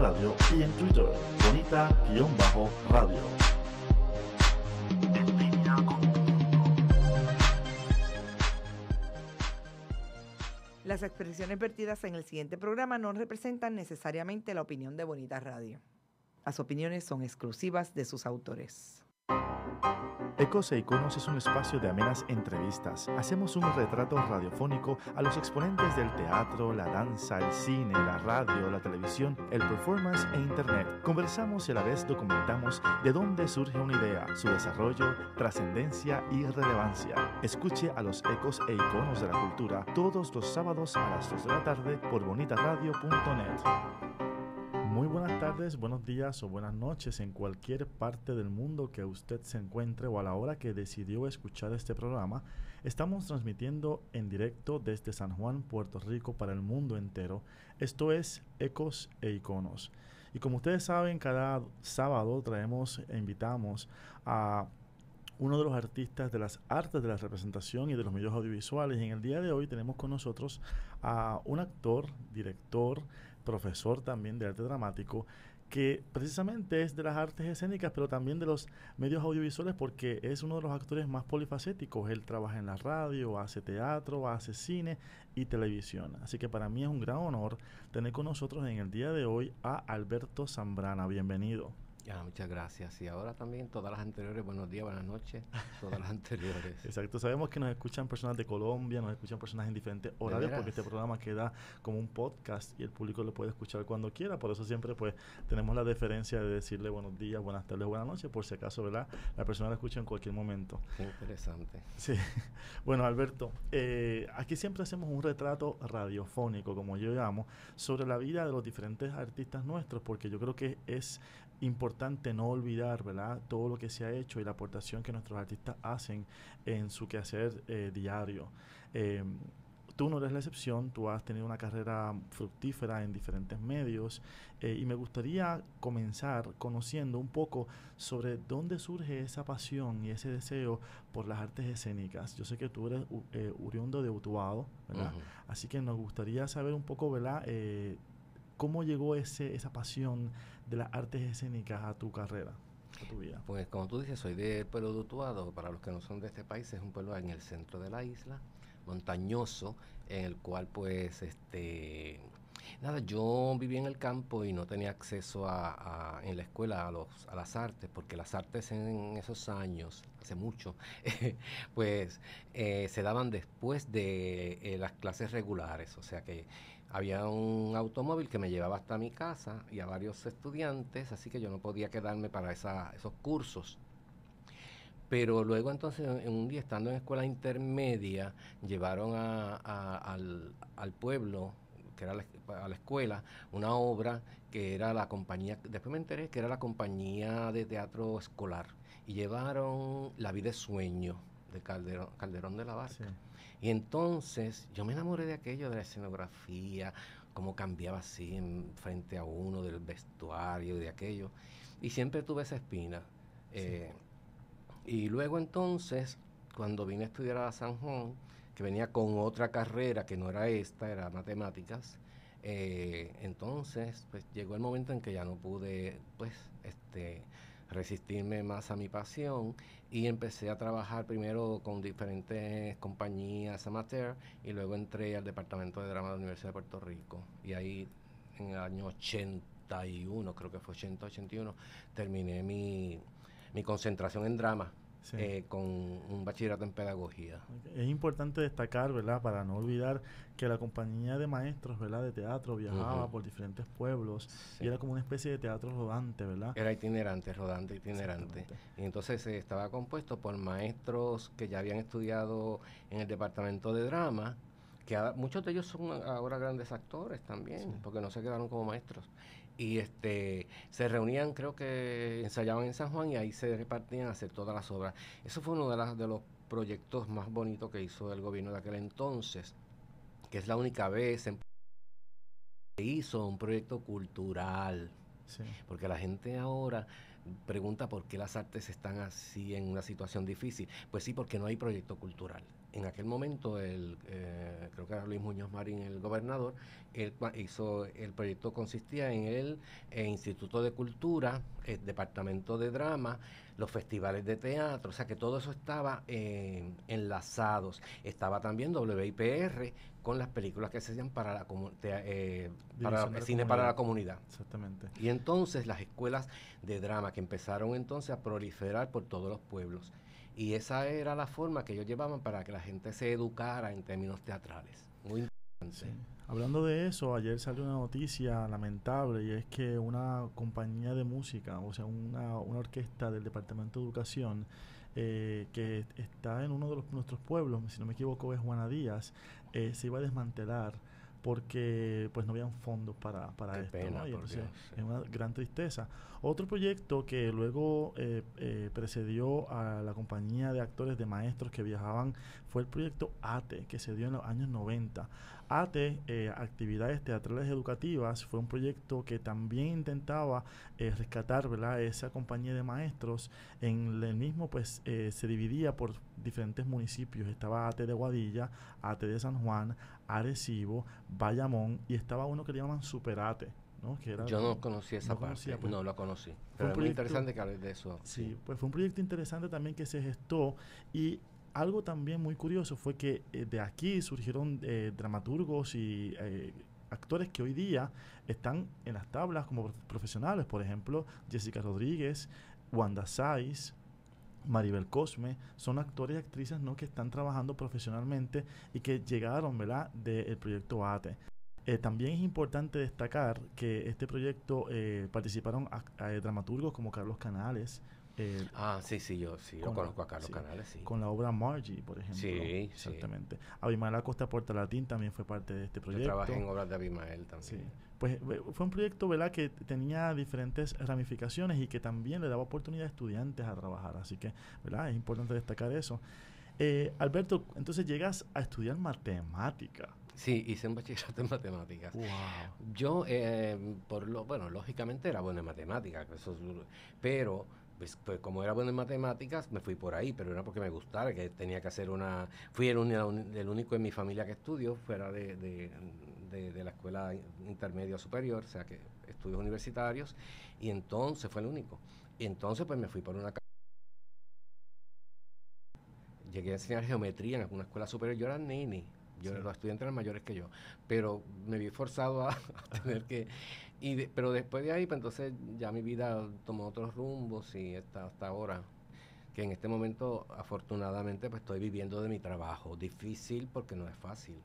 Radio y en Twitter, Bonita-Radio. Las expresiones vertidas en el siguiente programa no representan necesariamente la opinión de Bonita Radio. Las opiniones son exclusivas de sus autores. Ecos e Iconos es un espacio de amenas entrevistas. Hacemos un retrato radiofónico a los exponentes del teatro, la danza, el cine, la radio, la televisión, el performance e internet. Conversamos y a la vez documentamos de dónde surge una idea, su desarrollo, trascendencia y relevancia. Escuche a los Ecos e Iconos de la Cultura todos los sábados a las 2 de la tarde por bonitaradio.net. Muy buenas tardes, buenos días o buenas noches en cualquier parte del mundo que usted se encuentre o a la hora que decidió escuchar este programa. Estamos transmitiendo en directo desde San Juan, Puerto Rico para el mundo entero. Esto es Ecos e Iconos. Y como ustedes saben, cada sábado traemos e invitamos a uno de los artistas de las artes de la representación y de los medios audiovisuales. Y en el día de hoy tenemos con nosotros a un actor, director, profesor también de arte dramático, que precisamente es de las artes escénicas, pero también de los medios audiovisuales, porque es uno de los actores más polifacéticos. Él trabaja en la radio, hace teatro, hace cine y televisión. Así que para mí es un gran honor tener con nosotros en el día de hoy a Alberto Zambrana. Bienvenido. Ya, muchas gracias. Y ahora también todas las anteriores, buenos días, buenas noches, todas las anteriores. Exacto, sabemos que nos escuchan personas de Colombia, nos escuchan personas en diferentes horarios, porque este programa queda como un podcast y el público lo puede escuchar cuando quiera. Por eso siempre pues tenemos la deferencia de decirle buenos días, buenas tardes, buenas noches, por si acaso, ¿verdad? La persona la escucha en cualquier momento. Qué interesante. Sí. Bueno, Alberto, aquí siempre hacemos un retrato radiofónico, como yo llamo, sobre la vida de los diferentes artistas nuestros, porque yo creo que es importante no olvidar, ¿verdad?, todo lo que se ha hecho y la aportación que nuestros artistas hacen en su quehacer diario. Tú no eres la excepción, tú has tenido una carrera fructífera en diferentes medios y me gustaría comenzar conociendo un poco sobre dónde surge esa pasión y ese deseo por las artes escénicas. Yo sé que tú eres oriundo de Utuado, ¿verdad? Así que nos gustaría saber un poco, ¿verdad?, ¿cómo llegó esa pasión de las artes escénicas a tu carrera, a tu vida? Pues como tú dices, soy del pueblo de Utuado. Para los que no son de este país, es un pueblo en el centro de la isla, montañoso, en el cual pues nada, yo vivía en el campo y no tenía acceso en la escuela a las artes, porque las artes en esos años, hace mucho, pues se daban después de las clases regulares. O sea que había un automóvil que me llevaba hasta mi casa y a varios estudiantes, así que yo no podía quedarme para esos cursos. Pero luego entonces, un día estando en escuela intermedia, llevaron al pueblo, que era a la escuela, una obra que era la compañía, después me enteré que era la compañía de teatro escolar, y llevaron La vida es sueño, de Calderón de la Barca. Sí. Y entonces yo me enamoré de aquello, de la escenografía, cómo cambiaba así frente a uno, del vestuario, de aquello, y siempre tuve esa espina. Sí. Y luego entonces, cuando vine a estudiar a San Juan, que venía con otra carrera que no era esta, era matemáticas, entonces pues llegó el momento en que ya no pude pues resistirme más a mi pasión y empecé a trabajar primero con diferentes compañías amateur y luego entré al Departamento de Drama de la Universidad de Puerto Rico, y ahí en el año 81, creo que fue 81, terminé mi concentración en drama. Sí. Con un bachillerato en pedagogía. Es importante destacar, ¿verdad?, para no olvidar que la compañía de maestros, ¿verdad?, de teatro viajaba por diferentes pueblos. Sí. Y era como una especie de teatro rodante, ¿verdad? Era itinerante, rodante, itinerante. Y entonces estaba compuesto por maestros que ya habían estudiado en el departamento de drama, que muchos de ellos son ahora grandes actores también, sí, porque no se quedaron como maestros. Y se reunían, creo que ensayaban en San Juan y ahí se repartían a hacer todas las obras. Eso fue uno de los proyectos más bonitos que hizo el gobierno de aquel entonces, que es la única vez que hizo un proyecto cultural. Sí. Porque la gente ahora pregunta por qué las artes están así en una situación difícil. Pues sí, porque no hay proyecto cultural. en aquel momento, creo que era Luis Muñoz Marín, el gobernador, él hizo, el proyecto consistía en el Instituto de Cultura, el Departamento de Drama, los festivales de teatro, o sea que todo eso estaba enlazados. Estaba también WIPR con las películas que se hacían para el cine para la comunidad. Exactamente. Y entonces las escuelas de drama que empezaron entonces a proliferar por todos los pueblos. Y esa era la forma que ellos llevaban para que la gente se educara en términos teatrales. Muy interesante. Sí. Hablando de eso, ayer salió una noticia lamentable y es que una compañía de música, o sea, una orquesta del Departamento de Educación que está en uno de nuestros pueblos, si no me equivoco es Juana Díaz, se iba a desmantelar porque pues no habían fondos para Qué esto, pena, ¿no? Y por entonces Dios, sí. es una gran tristeza. Otro proyecto que luego precedió a la compañía de actores de maestros que viajaban fue el proyecto ATE, que se dio en los años 90. ATE, Actividades Teatrales Educativas, fue un proyecto que también intentaba rescatar, ¿verdad?, esa compañía de maestros. En el mismo, pues, se dividía por diferentes municipios. Estaba ATE de Guadilla, ATE de San Juan, Arecibo, Bayamón, y estaba uno que le llaman Super ATE, ¿no? Que era, Yo no conocí esa parte, conocía, pues, no la conocí. fue Pero un es muy proyecto, interesante que hables de eso. sí, pues fue un proyecto interesante también que se gestó, y algo también muy curioso fue que de aquí surgieron dramaturgos y actores que hoy día están en las tablas como profesionales. Por ejemplo, Jessica Rodríguez, Wanda Saiz, Maribel Cosme, son actores y actrices, ¿no?, que están trabajando profesionalmente y que llegaron, ¿verdad?, del proyecto ATE. También es importante destacar que este proyecto participaron dramaturgos como Carlos Canales. Sí, yo conozco a Carlos Canales, sí. Con la obra Margie, por ejemplo. Sí, exactamente. Abimael Acosta Portalatín también fue parte de este proyecto. Yo trabajé en obras de Abimael también. Sí. Pues fue un proyecto, ¿verdad?, que tenía diferentes ramificaciones y que también le daba oportunidad a estudiantes a trabajar. Así que, ¿verdad?, es importante destacar eso. Alberto, entonces llegas a estudiar matemática. Sí, hice un bachillerato en matemáticas. Wow. Yo, lógicamente era bueno en matemáticas, pero pues, como era bueno en matemáticas, me fui por ahí, pero era porque me gustara, que tenía que hacer fui el único en mi familia que estudió fuera de la escuela intermedia superior, o sea que estudios universitarios, y entonces fue el único. Y entonces pues me fui por una llegué a enseñar geometría en una escuela superior, yo era nene. Los estudiantes eran mayores que yo, pero me vi forzado a tener que... pero después de ahí, pues entonces ya mi vida tomó otros rumbos y hasta ahora, que en este momento afortunadamente pues estoy viviendo de mi trabajo. Difícil porque no es fácil,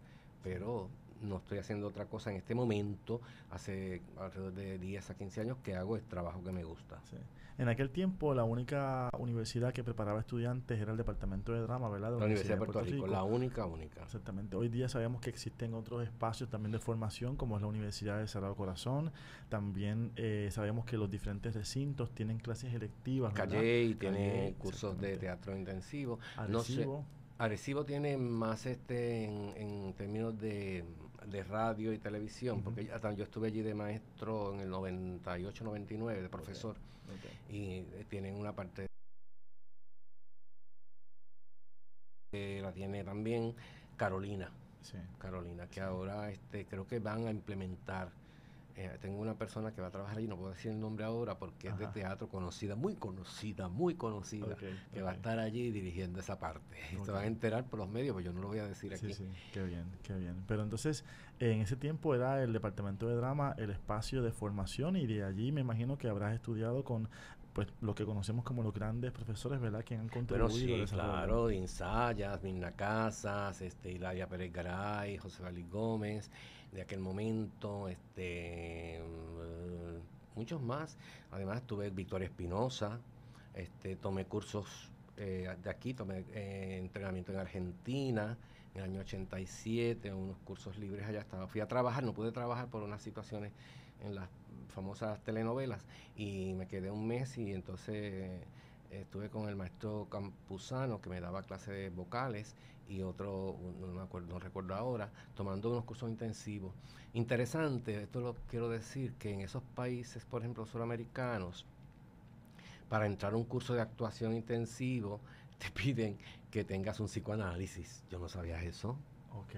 pero no estoy haciendo otra cosa en este momento. Hace alrededor de 10 a 15 años que hago el trabajo que me gusta. Sí. En aquel tiempo la única universidad que preparaba estudiantes era el Departamento de Drama, ¿verdad? La Universidad de Puerto Rico, la única. Exactamente. Hoy día sabemos que existen otros espacios también de formación, como es la Universidad de Sagrado Corazón. También sabemos que los diferentes recintos tienen clases electivas, ¿verdad? Calle tiene cursos de teatro intensivo. Arecibo. Arecibo tiene más en términos de radio y televisión, porque yo estuve allí de maestro en el 98-99, de profesor, y tienen una parte que la tiene también Carolina, que ahora creo que van a implementar. Tengo una persona que va a trabajar allí, no puedo decir el nombre ahora porque es de teatro muy conocida, que va a estar allí dirigiendo esa parte. Se van a enterar por los medios, pero yo no lo voy a decir aquí. Sí, qué bien. Pero entonces, en ese tiempo era el Departamento de Drama el espacio de formación, y de allí me imagino que habrás estudiado con pues lo que conocemos como los grandes profesores, ¿verdad?, que han contribuido al desarrollo. Claro, Insayas, Mirna Casas, Hilaria Pérez Garay, José Valdés Gómez, de aquel momento, muchos más. Además tuve Victoria Espinosa, tomé cursos de aquí, tomé entrenamiento en Argentina en el año 87, unos cursos libres allá. Fui a trabajar, no pude trabajar por unas situaciones en las famosas telenovelas y me quedé un mes, y entonces estuve con el maestro Campuzano, que me daba clases de vocales, y otro, no recuerdo ahora, tomando unos cursos intensivos. Interesante, esto lo quiero decir, que en esos países, por ejemplo, suramericanos, para entrar a un curso de actuación intensivo, te piden que tengas un psicoanálisis. Yo no sabía eso. Ok.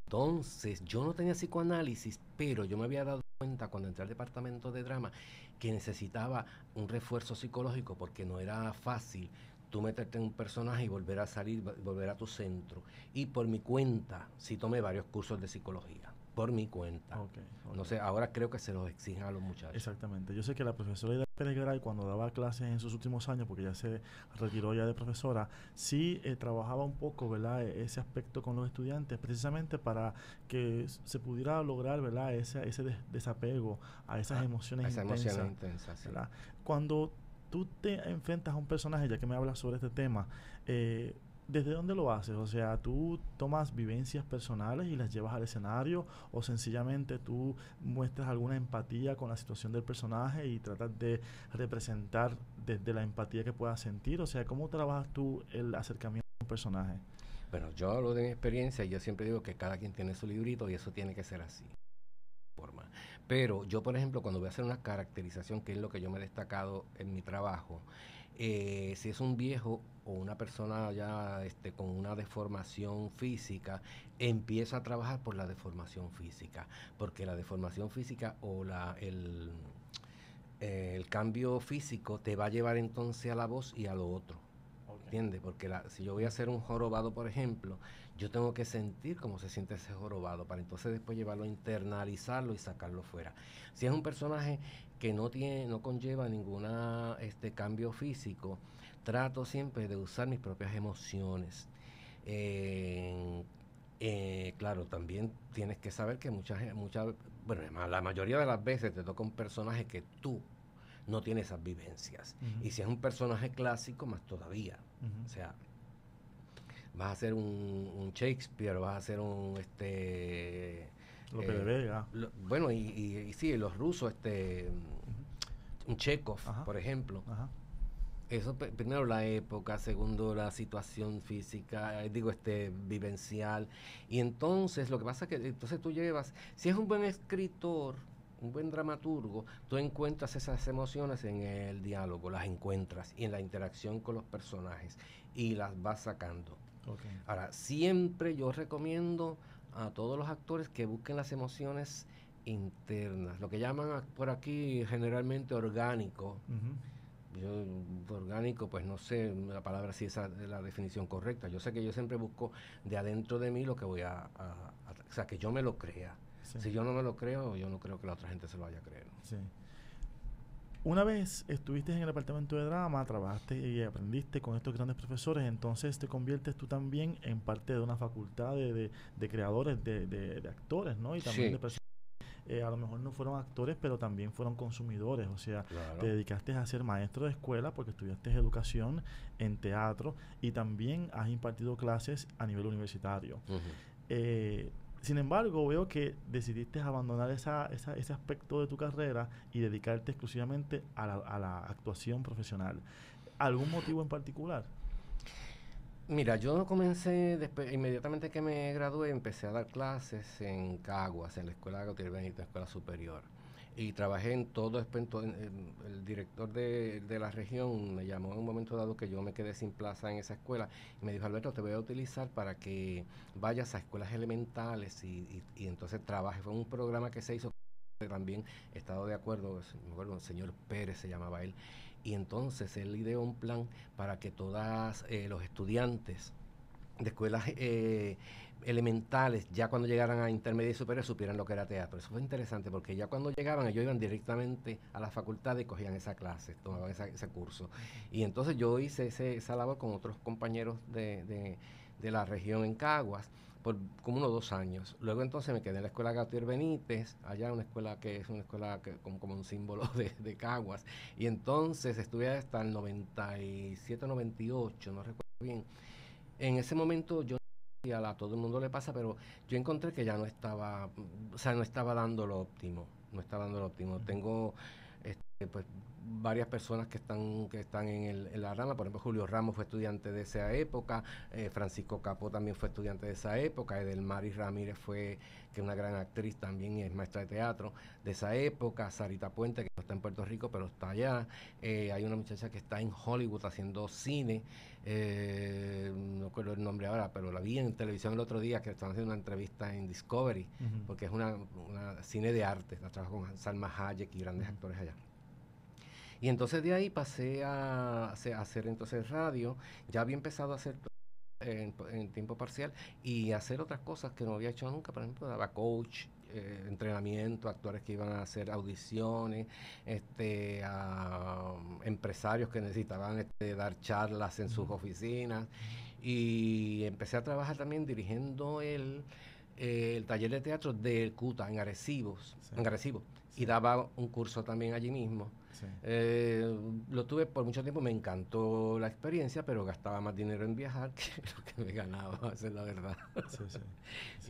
Entonces, yo no tenía psicoanálisis, pero yo me había dado cuenta cuando entré al departamento de drama que necesitaba un refuerzo psicológico porque no era fácil tú meterte en un personaje y volver a salir, volver a tu centro. Y por mi cuenta, sí tomé varios cursos de psicología, por mi cuenta. Ok. No sé, ahora creo que se los exigen a los muchachos. Exactamente. Yo sé que la profesora Ida Pérez Garay, cuando daba clases en sus últimos años, porque ya se retiró ya de profesora, sí trabajaba un poco, ¿verdad? Ese aspecto con los estudiantes, precisamente para que se pudiera lograr, ¿verdad? Ese desapego a esas emociones Esas intensas. emociones intensas, sí. ¿Verdad? Cuando tú te enfrentas a un personaje, ya que me hablas sobre este tema, ¿desde dónde lo haces? O sea, ¿tú tomas vivencias personales y las llevas al escenario o sencillamente tú muestras alguna empatía con la situación del personaje y tratas de representar desde la empatía que puedas sentir? O sea, ¿cómo trabajas tú el acercamiento a un personaje? Bueno, yo hablo de mi experiencia y yo siempre digo que cada quien tiene su librito y eso tiene que ser así. Pero yo, por ejemplo, cuando voy a hacer una caracterización, que es lo que yo me he destacado en mi trabajo, si es un viejo o una persona ya con una deformación física, empiezo a trabajar por la deformación física, porque la deformación física o el cambio físico te va a llevar entonces a la voz y a lo otro. ¿Entiendes? Porque si yo voy a hacer un jorobado, por ejemplo, yo tengo que sentir cómo se siente ese jorobado para entonces después llevarlo a internalizarlo y sacarlo fuera. Si es un personaje que no conlleva ningún cambio físico, trato siempre de usar mis propias emociones. Claro, también tienes que saber que bueno, la mayoría de las veces te toca un personaje que tú no tiene esas vivencias. Y si es un personaje clásico, más todavía. O sea, vas a ser un Shakespeare, vas a ser un Lope de Vega. Bueno, y sí, los rusos, un Chekhov, por ejemplo. Eso, primero la época, segundo la situación física, vivencial. Y entonces, lo que pasa es que entonces tú llevas, si es un buen escritor, un buen dramaturgo, tú encuentras esas emociones en el diálogo, las encuentras y en la interacción con los personajes y las vas sacando. Okay. Ahora, siempre yo recomiendo a todos los actores que busquen las emociones internas, lo que llaman por aquí generalmente orgánico. Yo, orgánico, pues no sé la palabra si esa es la definición correcta. Yo sé que yo siempre busco de adentro de mí lo que voy o sea, que yo me lo crea. Sí. Si yo no me lo creo, yo no creo que la otra gente se lo vaya a creer. Sí. Una vez estuviste en el departamento de drama, trabajaste y aprendiste con estos grandes profesores, entonces te conviertes tú también en parte de una facultad de creadores, de actores, ¿no? Y también de personas que a lo mejor no fueron actores, pero también fueron consumidores. O sea, te dedicaste a ser maestro de escuela porque estudiaste educación en teatro y también has impartido clases a nivel universitario. Sin embargo, veo que decidiste abandonar ese aspecto de tu carrera y dedicarte exclusivamente a la actuación profesional. ¿Algún motivo en particular? Mira, yo comencé, inmediatamente que me gradué, empecé a dar clases en Caguas, en la Escuela Gautier Benito, Escuela Superior. Y trabajé en todo, el director de la región me llamó en un momento dado que yo me quedé sin plaza en esa escuela y me dijo: Alberto, te voy a utilizar para que vayas a escuelas elementales y entonces trabaje. Fue un programa que se hizo, también he estado de acuerdo, me acuerdo, el señor Pérez se llamaba él, y entonces él ideó un plan para que todos los estudiantes de escuelas elementales, ya cuando llegaran a intermedia y superior, supieran lo que era teatro. Eso fue interesante porque ya cuando llegaban, ellos iban directamente a la facultad y cogían esa clase, tomaban ese curso. Y entonces yo hice esa labor con otros compañeros de la región en Caguas por como unos 2 años. Luego entonces me quedé en la Escuela Gautier Benítez, allá una escuela que es una escuela como un símbolo de Caguas. Y entonces estuve hasta el 97, 98, no recuerdo bien. En ese momento yo, a todo el mundo le pasa, pero yo encontré que ya no estaba, o sea, no estaba dando lo óptimo, Tengo pues varias personas que están en la rama. Por ejemplo, Julio Ramos fue estudiante de esa época, Francisco Capó también fue estudiante de esa época, Edelmaris Ramírez que es una gran actriz también y es maestra de teatro de esa época, Sarita Puente, que no está en Puerto Rico pero está allá, hay una muchacha que está en Hollywood haciendo cine, no recuerdo el nombre ahora, pero la vi en televisión el otro día, que estaban haciendo una entrevista en Discovery, porque es una cine de arte, la trabajo con Salma Hayek y grandes actores allá. Y entonces de ahí pasé a hacer entonces radio. Ya había empezado a hacer en tiempo parcial y hacer otras cosas que no había hecho nunca. Por ejemplo, daba coach, entrenamiento, actores que iban a hacer audiciones, a empresarios que necesitaban dar charlas en sus oficinas. Y empecé a trabajar también dirigiendo el taller de teatro de CUTA en Arecibo. Y daba un curso también allí mismo. Sí. Lo tuve por mucho tiempo, me encantó la experiencia, pero gastaba más dinero en viajar que lo que me ganaba, esa es la verdad. Sí.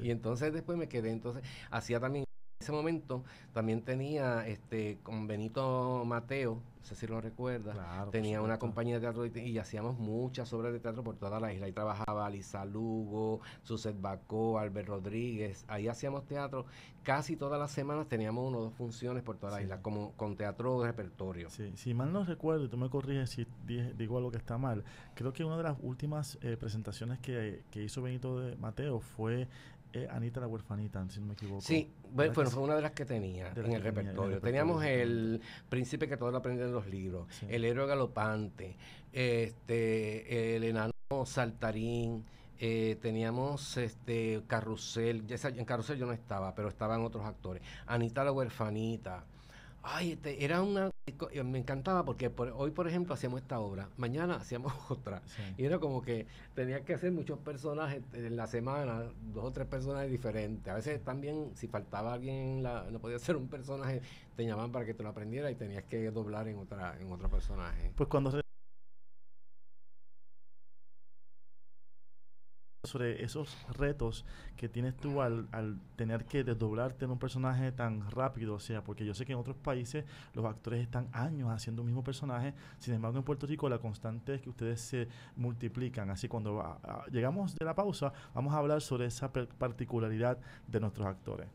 Y entonces después me quedé, hacía también, en ese momento, también tenía con Benito Mateo, no sé si lo recuerdas, claro, tenía una compañía de teatro y hacíamos muchas obras de teatro por toda la isla. Ahí trabajaba Lisa Lugo, Suset Bacó, Albert Rodríguez, ahí hacíamos teatro. Casi todas las semanas teníamos 1 o 2 funciones por toda la isla, como con teatro de repertorio. Sí, si mal no recuerdo, y tú me corriges si digo algo que está mal, creo que una de las últimas presentaciones que hizo Benito de Mateo fue Anita la huerfanita, si no me equivoco. Sí, bueno, fue una de las que tenía en el repertorio. Teníamos el príncipe que todos lo aprenden en los libros, sí. El héroe galopante, el enano saltarín, teníamos Carrusel. En Carrusel yo no estaba, pero estaban otros actores. Anita la huerfanita. Ay, era me encantaba porque hoy, por ejemplo, hacíamos esta obra, mañana hacíamos otra. Sí. Y era como que tenía que hacer muchos personajes en la semana, 2 o 3 personajes diferentes. A veces también, si faltaba alguien, no podía ser un personaje, te llamaban para que te lo aprendiera y tenías que doblar en otro personaje. Pues cuando sobre esos retos que tienes tú al tener que desdoblarte en un personaje tan rápido, o sea, porque yo sé que en otros países los actores están años haciendo un mismo personaje, sin embargo en Puerto Rico la constante es que ustedes se multiplican, así cuando llegamos de la pausa vamos a hablar sobre esa particularidad de nuestros actores.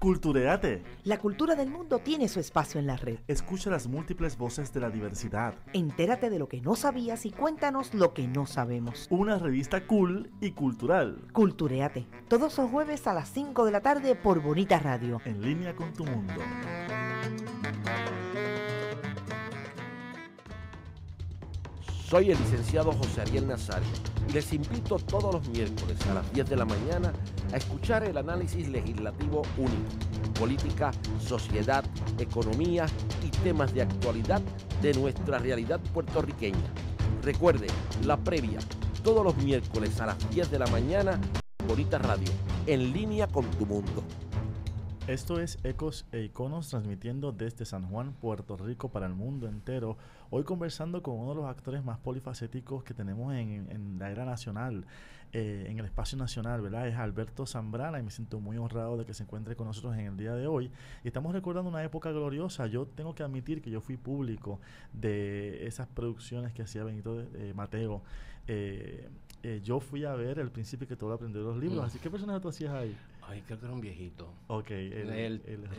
Cultureate. La cultura del mundo tiene su espacio en la red. Escucha las múltiples voces de la diversidad. Entérate de lo que no sabías y cuéntanos lo que no sabemos. Una revista cool y cultural. Cultureate. Todos los jueves a las 5 de la tarde por Bonita Radio. En línea con tu mundo. Soy el licenciado José Ariel Nazario y les invito todos los miércoles a las 10 de la mañana a escuchar el análisis legislativo único, política, sociedad, economía y temas de actualidad de nuestra realidad puertorriqueña. Recuerde, la previa, todos los miércoles a las 10 de la mañana, Bonita Radio, en línea con tu mundo. Esto es Ecos e Iconos, transmitiendo desde San Juan, Puerto Rico, para el mundo entero. Hoy conversando con uno de los actores más polifacéticos que tenemos en la era nacional, en el espacio nacional, ¿verdad? Es Alberto Zambrana y me siento muy honrado de que se encuentre con nosotros en el día de hoy. Y estamos recordando una época gloriosa. Yo tengo que admitir que yo fui público de esas producciones que hacía Benito Mateo. Yo fui a ver El Príncipe que todo aprendió de los libros. Así, ¿qué personaje tú hacías ahí? Ay, creo que era un viejito. Ok, el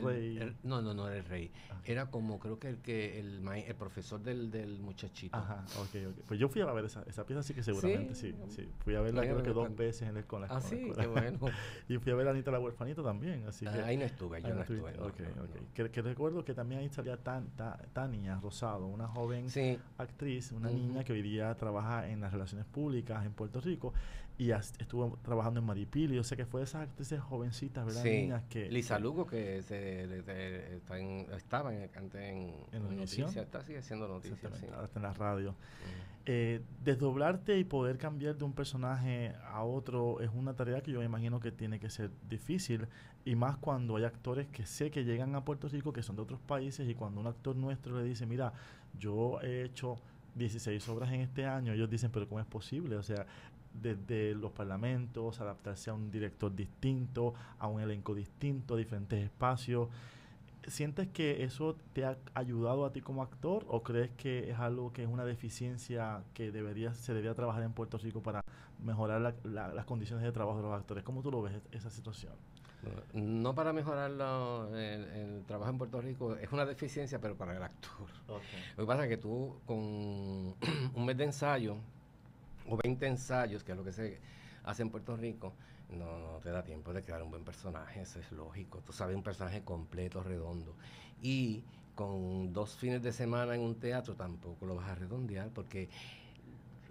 rey. No era el rey. Era como, creo que el profesor del muchachito. Ajá, ok. Pues yo fui a ver esa pieza, así que seguramente sí. Fui a verla creo que 2 veces con la escuela. Sí, qué bueno. Y fui a ver a Anita la huerfanita también, así que... Ahí no estuve, yo no estuve. Ok. Que recuerdo que también ahí salía Tania Rosado, una joven actriz, una niña que hoy día trabaja en las relaciones públicas en Puerto Rico y estuvo trabajando en Maripili, o sea que fue de esas actrices jovencitas, ¿verdad? Sí. Niñas que... Lisa Lugo, que estaba antes en noticias, sigue siendo noticias. Sí. Ahora está en la radio. Desdoblarte y poder cambiar de un personaje a otro es una tarea que yo me imagino que tiene que ser difícil, y más cuando hay actores que sé que llegan a Puerto Rico, que son de otros países, y cuando un actor nuestro le dice, mira, yo he hecho 16 obras en este año, ellos dicen, pero ¿cómo es posible? O sea, desde los parlamentos, adaptarse a un director distinto, a un elenco distinto, a diferentes espacios. ¿Sientes que eso te ha ayudado a ti como actor o crees que es algo que es una deficiencia que se debería trabajar en Puerto Rico para mejorar las condiciones de trabajo de los actores? ¿Cómo tú lo ves esa situación? No para mejorar el trabajo en Puerto Rico, es una deficiencia, pero para el actor. Okay. Lo que pasa es que tú con un mes de ensayo o 20 ensayos, que es lo que se hace en Puerto Rico, no te da tiempo de crear un buen personaje, eso es lógico. Tú sabes, un personaje completo, redondo. Y con 2 fines de semana en un teatro tampoco lo vas a redondear, porque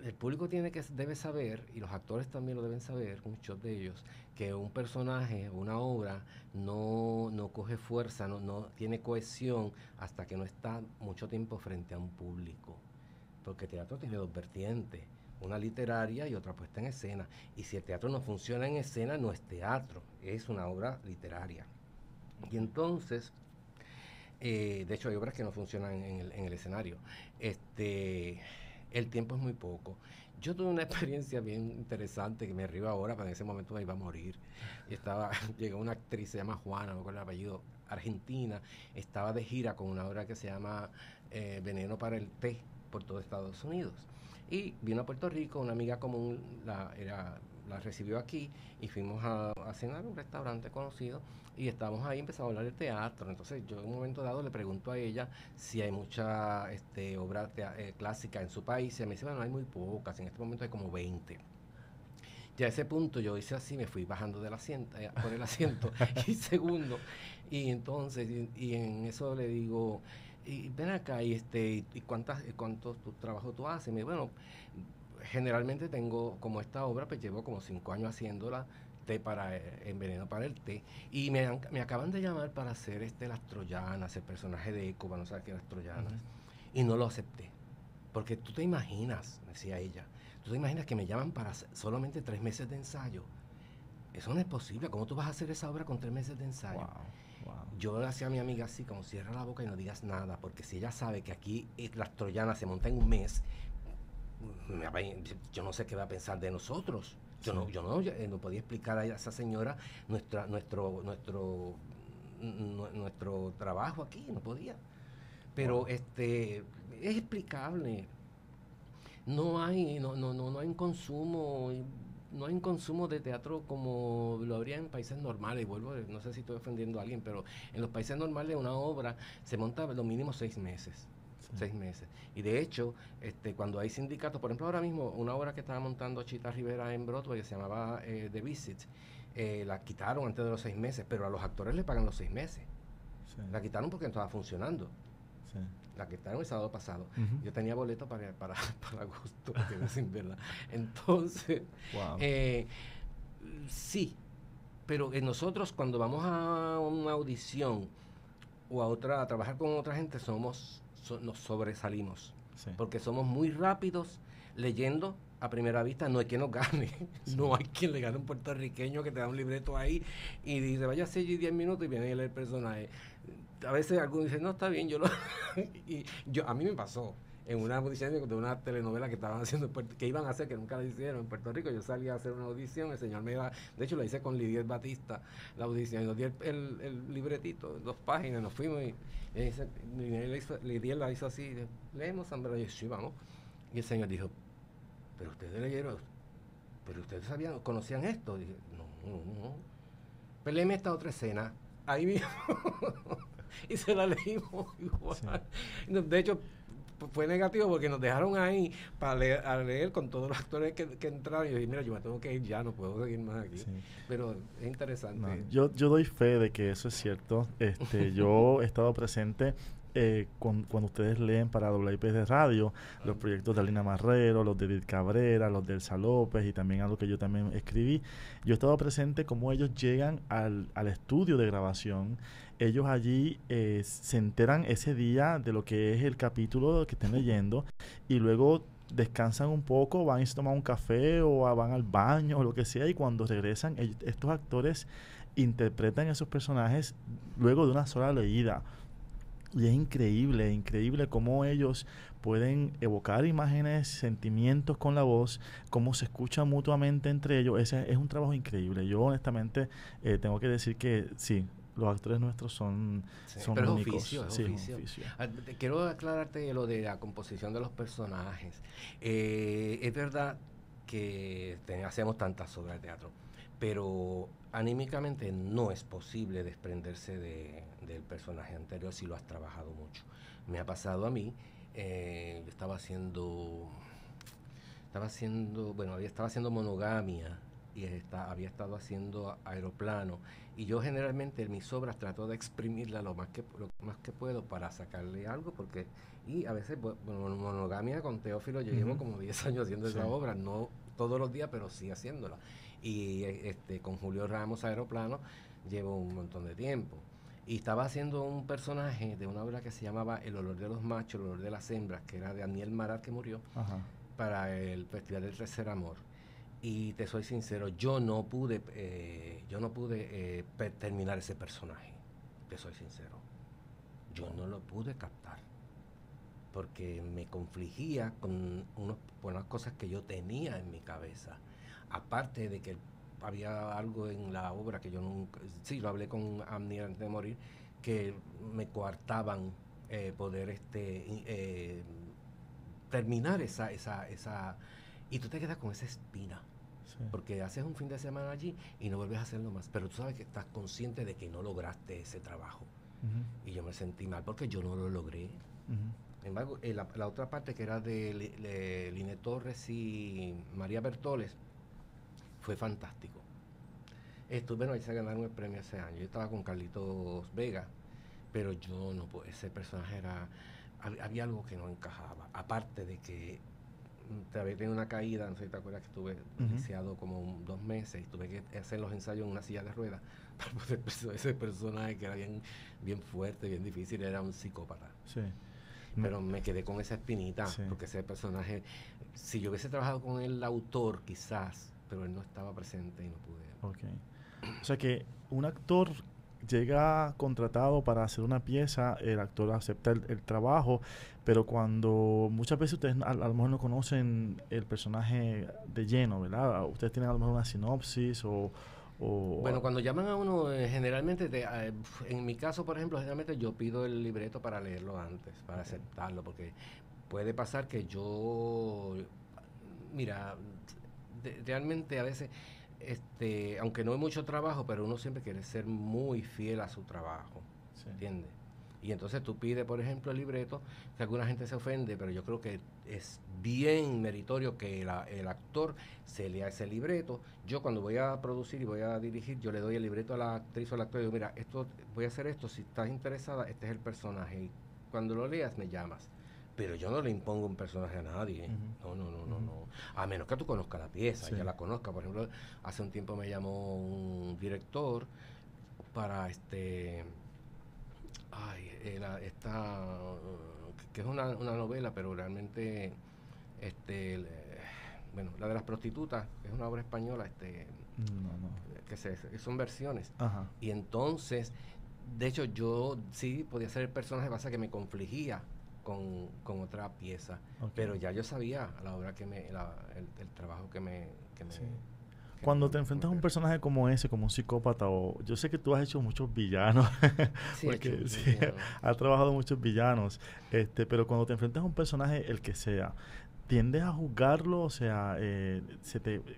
el público debe saber, y los actores también lo deben saber, muchos de ellos, que un personaje, una obra, no coge fuerza, no tiene cohesión hasta que no está mucho tiempo frente a un público. Porque teatro tiene 2 vertientes, una literaria y otra puesta en escena. Y si el teatro no funciona en escena, no es teatro, es una obra literaria. Y entonces, de hecho hay obras que no funcionan en el escenario. El tiempo es muy poco. Yo tuve una experiencia bien interesante que me río ahora, pero en ese momento me iba a morir. Llegó una actriz, se llama Juana, no me acuerdo el apellido, argentina, estaba de gira con una obra que se llama Veneno para el Té, por todo Estados Unidos. Y vino a Puerto Rico, una amiga común la recibió aquí y fuimos a cenar a un restaurante conocido y estábamos ahí, empezamos a hablar de teatro. Entonces yo en un momento dado le pregunto a ella si hay mucha obra clásica en su país, y ella me dice, bueno, hay muy pocas, en este momento hay como 20. Ya a ese punto yo hice así, me fui bajando del asiento, por el asiento, y segundo, y entonces, y en eso le digo, y ven acá, y ¿cuántos trabajo tú haces? Me dice, bueno, generalmente tengo, como esta obra, pues llevo como 5 años haciéndola, en Veneno para el Té, y me acaban de llamar para hacer las troyanas, el personaje de Eco, para no saber qué las troyanas, y no lo acepté, porque tú te imaginas, decía ella, tú te imaginas que me llaman para solamente 3 meses de ensayo. Eso no es posible. ¿Cómo tú vas a hacer esa obra con 3 meses de ensayo? Wow. Yo le hacía a mi amiga así, como cierra la boca y no digas nada, porque si ella sabe que aquí las troyanas se montan en un mes, yo no sé qué va a pensar de nosotros. Yo no podía explicar a esa señora nuestro trabajo aquí, no podía. Pero es explicable. No hay un consumo, no hay un consumo de teatro como lo habría en países normales. Y no sé si estoy ofendiendo a alguien, pero en los países normales una obra se monta lo mínimo 6 meses. 6 meses. Y de hecho, cuando hay sindicatos, por ejemplo, ahora mismo, una obra que estaba montando Chita Rivera en Broadway, que se llamaba The Visit, la quitaron antes de los 6 meses, pero a los actores le pagan los 6 meses. Sí. La quitaron porque no estaba funcionando. Sí. La quitaron el sábado pasado. Uh-huh. Yo tenía boleto para agosto, sin verla. Entonces, wow. Sí, pero nosotros cuando vamos a una audición o a trabajar con otra gente, nos sobresalimos, sí. Porque somos muy rápidos leyendo a primera vista. No hay quien nos gane, sí. No hay quien le gane a un puertorriqueño que te da un libreto ahí y dice, vaya a ser 10 minutos y viene a leer el personaje. A veces algunos dicen, no, está bien, a mí me pasó en una audición de una telenovela que estaban haciendo, que iban a hacer, que nunca la hicieron en Puerto Rico. Yo salí a hacer una audición, el señor me iba, de hecho la hice con Lidiel Batista, la audición, y nos dio el libretito, 2 páginas, nos fuimos y Lidiel la hizo así, leemos, Sandra, y yo, sí, vamos. Y el señor dijo, pero ustedes leyeron, pero ustedes conocían esto. Y dije, no. Pues léeme esta otra escena, ahí mismo. Y se la leímos igual. Sí. De hecho, fue negativo porque nos dejaron ahí para leer con todos los actores que entraron. Y yo dije, mira, yo me tengo que ir ya, no puedo seguir más aquí. Sí. Pero es interesante. No, yo doy fe de que eso es cierto. Yo he estado presente cuando ustedes leen para WIP de Radio, los proyectos de Alina Marrero, los de Edith Cabrera, los de Elsa López y también algo que yo también escribí. Yo he estado presente como ellos llegan al estudio de grabación. Ellos allí se enteran ese día de lo que es el capítulo que estén leyendo y luego descansan un poco, van a tomar un café o van al baño o lo que sea, y cuando regresan estos actores interpretan esos personajes luego de una sola leída. Y es increíble cómo ellos pueden evocar imágenes, sentimientos con la voz, cómo se escuchan mutuamente entre ellos. Ese es un trabajo increíble. Yo honestamente tengo que decir que sí, los actores nuestros son pero únicos. Es sí, oficio. Es oficio. Quiero aclararte lo de la composición de los personajes. Es verdad que hacemos tantas obras de teatro, pero anímicamente no es posible desprenderse del personaje anterior si lo has trabajado mucho. Me ha pasado a mí, estaba haciendo Monogamia y había estado haciendo Aeroplano, y yo generalmente en mis obras trato de exprimirla lo más que puedo para sacarle algo, y a veces, bueno, Monogamia con Teófilo yo llevo como 10 años haciendo esa obra, no todos los días, pero sí haciéndola. Y con Julio Ramos Aeroplano llevo un montón de tiempo. Y estaba haciendo un personaje de una obra que se llamaba El olor de los machos, el olor de las hembras, que era de Daniel Marat, que murió, para el Festival del Tercer Amor. Y te soy sincero, yo no pude terminar ese personaje. Te soy sincero. Yo no lo pude captar. Porque me confligía con unas cosas que yo tenía en mi cabeza. Aparte de que había algo en la obra que yo nunca, sí, lo hablé con Amni antes de morir, que me coartaban poder terminar esa, y tú te quedas con esa espina, porque haces un fin de semana allí y no vuelves a hacerlo más, pero tú sabes que estás consciente de que no lograste ese trabajo. Y yo me sentí mal porque yo no lo logré. Sin embargo, la otra parte, que era de Line Torres y María Bertoles, fue fantástico. Bueno, ahí se ganaron el premio ese año. Yo estaba con Carlitos Vega, pero yo no, ese personaje había algo que no encajaba. Aparte de que había tenido una caída, no sé si te acuerdas que estuve lisiado como 2 meses y tuve que hacer los ensayos en una silla de ruedas para poder ese personaje que era bien fuerte, bien difícil, era un psicópata. Sí. Pero me quedé con esa espinita, porque ese personaje, si yo hubiese trabajado con el autor quizás, pero él no estaba presente y no pude. Okay. O sea que un actor llega contratado para hacer una pieza, el actor acepta el trabajo, pero cuando muchas veces ustedes a lo mejor no conocen el personaje de lleno, ¿verdad? Ustedes tienen a lo mejor una sinopsis o bueno, cuando llaman a uno, generalmente, en mi caso, por ejemplo, generalmente yo pido el libreto para leerlo antes, para aceptarlo, porque puede pasar que yo, mira, realmente a veces, aunque no hay mucho trabajo, pero uno siempre quiere ser muy fiel a su trabajo, ¿entiendes? Y entonces tú pides, por ejemplo, el libreto, que alguna gente se ofende, pero yo creo que es bien meritorio que el actor se lea ese libreto. Yo cuando voy a producir y voy a dirigir, yo le doy el libreto a la actriz o al actor y digo, mira, voy a hacer esto, si estás interesada, este es el personaje. Y cuando lo leas me llamas. Pero yo no le impongo un personaje a nadie. No. A menos que tú conozcas la pieza, ya la conozcas. Por ejemplo, hace un tiempo me llamó un director para que es una novela, pero realmente bueno, la de las prostitutas, que es una obra española, que son versiones. Y entonces, de hecho, yo sí podía ser el personaje, pasa que me confligía con otra pieza, pero ya yo sabía a la hora el trabajo que me cuando te enfrentas a un personaje como ese, como un psicópata, yo sé que tú has hecho muchos villanos, porque has trabajado muchos villanos, pero cuando te enfrentas a un personaje, el que sea, ¿tiendes a juzgarlo? O sea,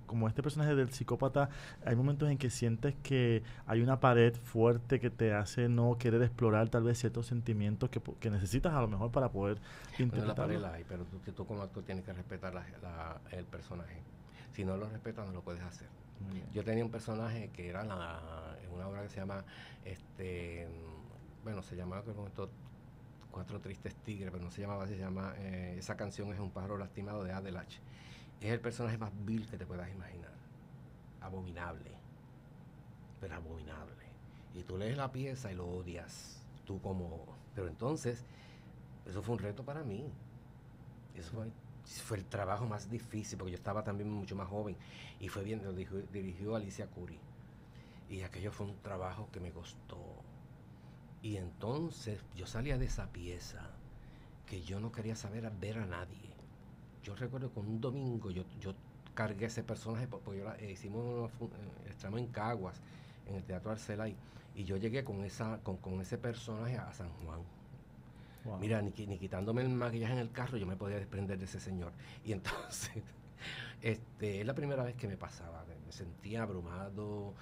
como este personaje del psicópata, hay momentos en que sientes que hay una pared fuerte que te hace no querer explorar tal vez ciertos sentimientos que necesitas a lo mejor para poder interpretarlo. La pared hay, pero tú como actor tienes que respetar el personaje. Si no lo respetas, no lo puedes hacer. Yo tenía un personaje que era en una obra que se llama, se llamaba creo que Cuatro Tristes Tigres, pero no se llamaba así, esa canción es Un pájaro lastimado de Adelach. Es el personaje más vil que te puedas imaginar. Abominable. Pero abominable. Y tú lees la pieza y lo odias. Pero entonces, eso fue un reto para mí. Eso fue el trabajo más difícil, porque yo estaba también mucho más joven. Y fue bien, lo dirigió Alicia Curry. Y aquello fue un trabajo que me costó. Y entonces yo salía de esa pieza que yo no quería ver a nadie. Yo recuerdo que un domingo yo cargué ese personaje, porque hicimos estamos en Caguas, en el Teatro Arcelay, y yo llegué con ese personaje a San Juan. Wow. Mira, ni quitándome el maquillaje en el carro yo me podía desprender de ese señor. Y entonces, es la primera vez que me pasaba. Me sentía abrumado.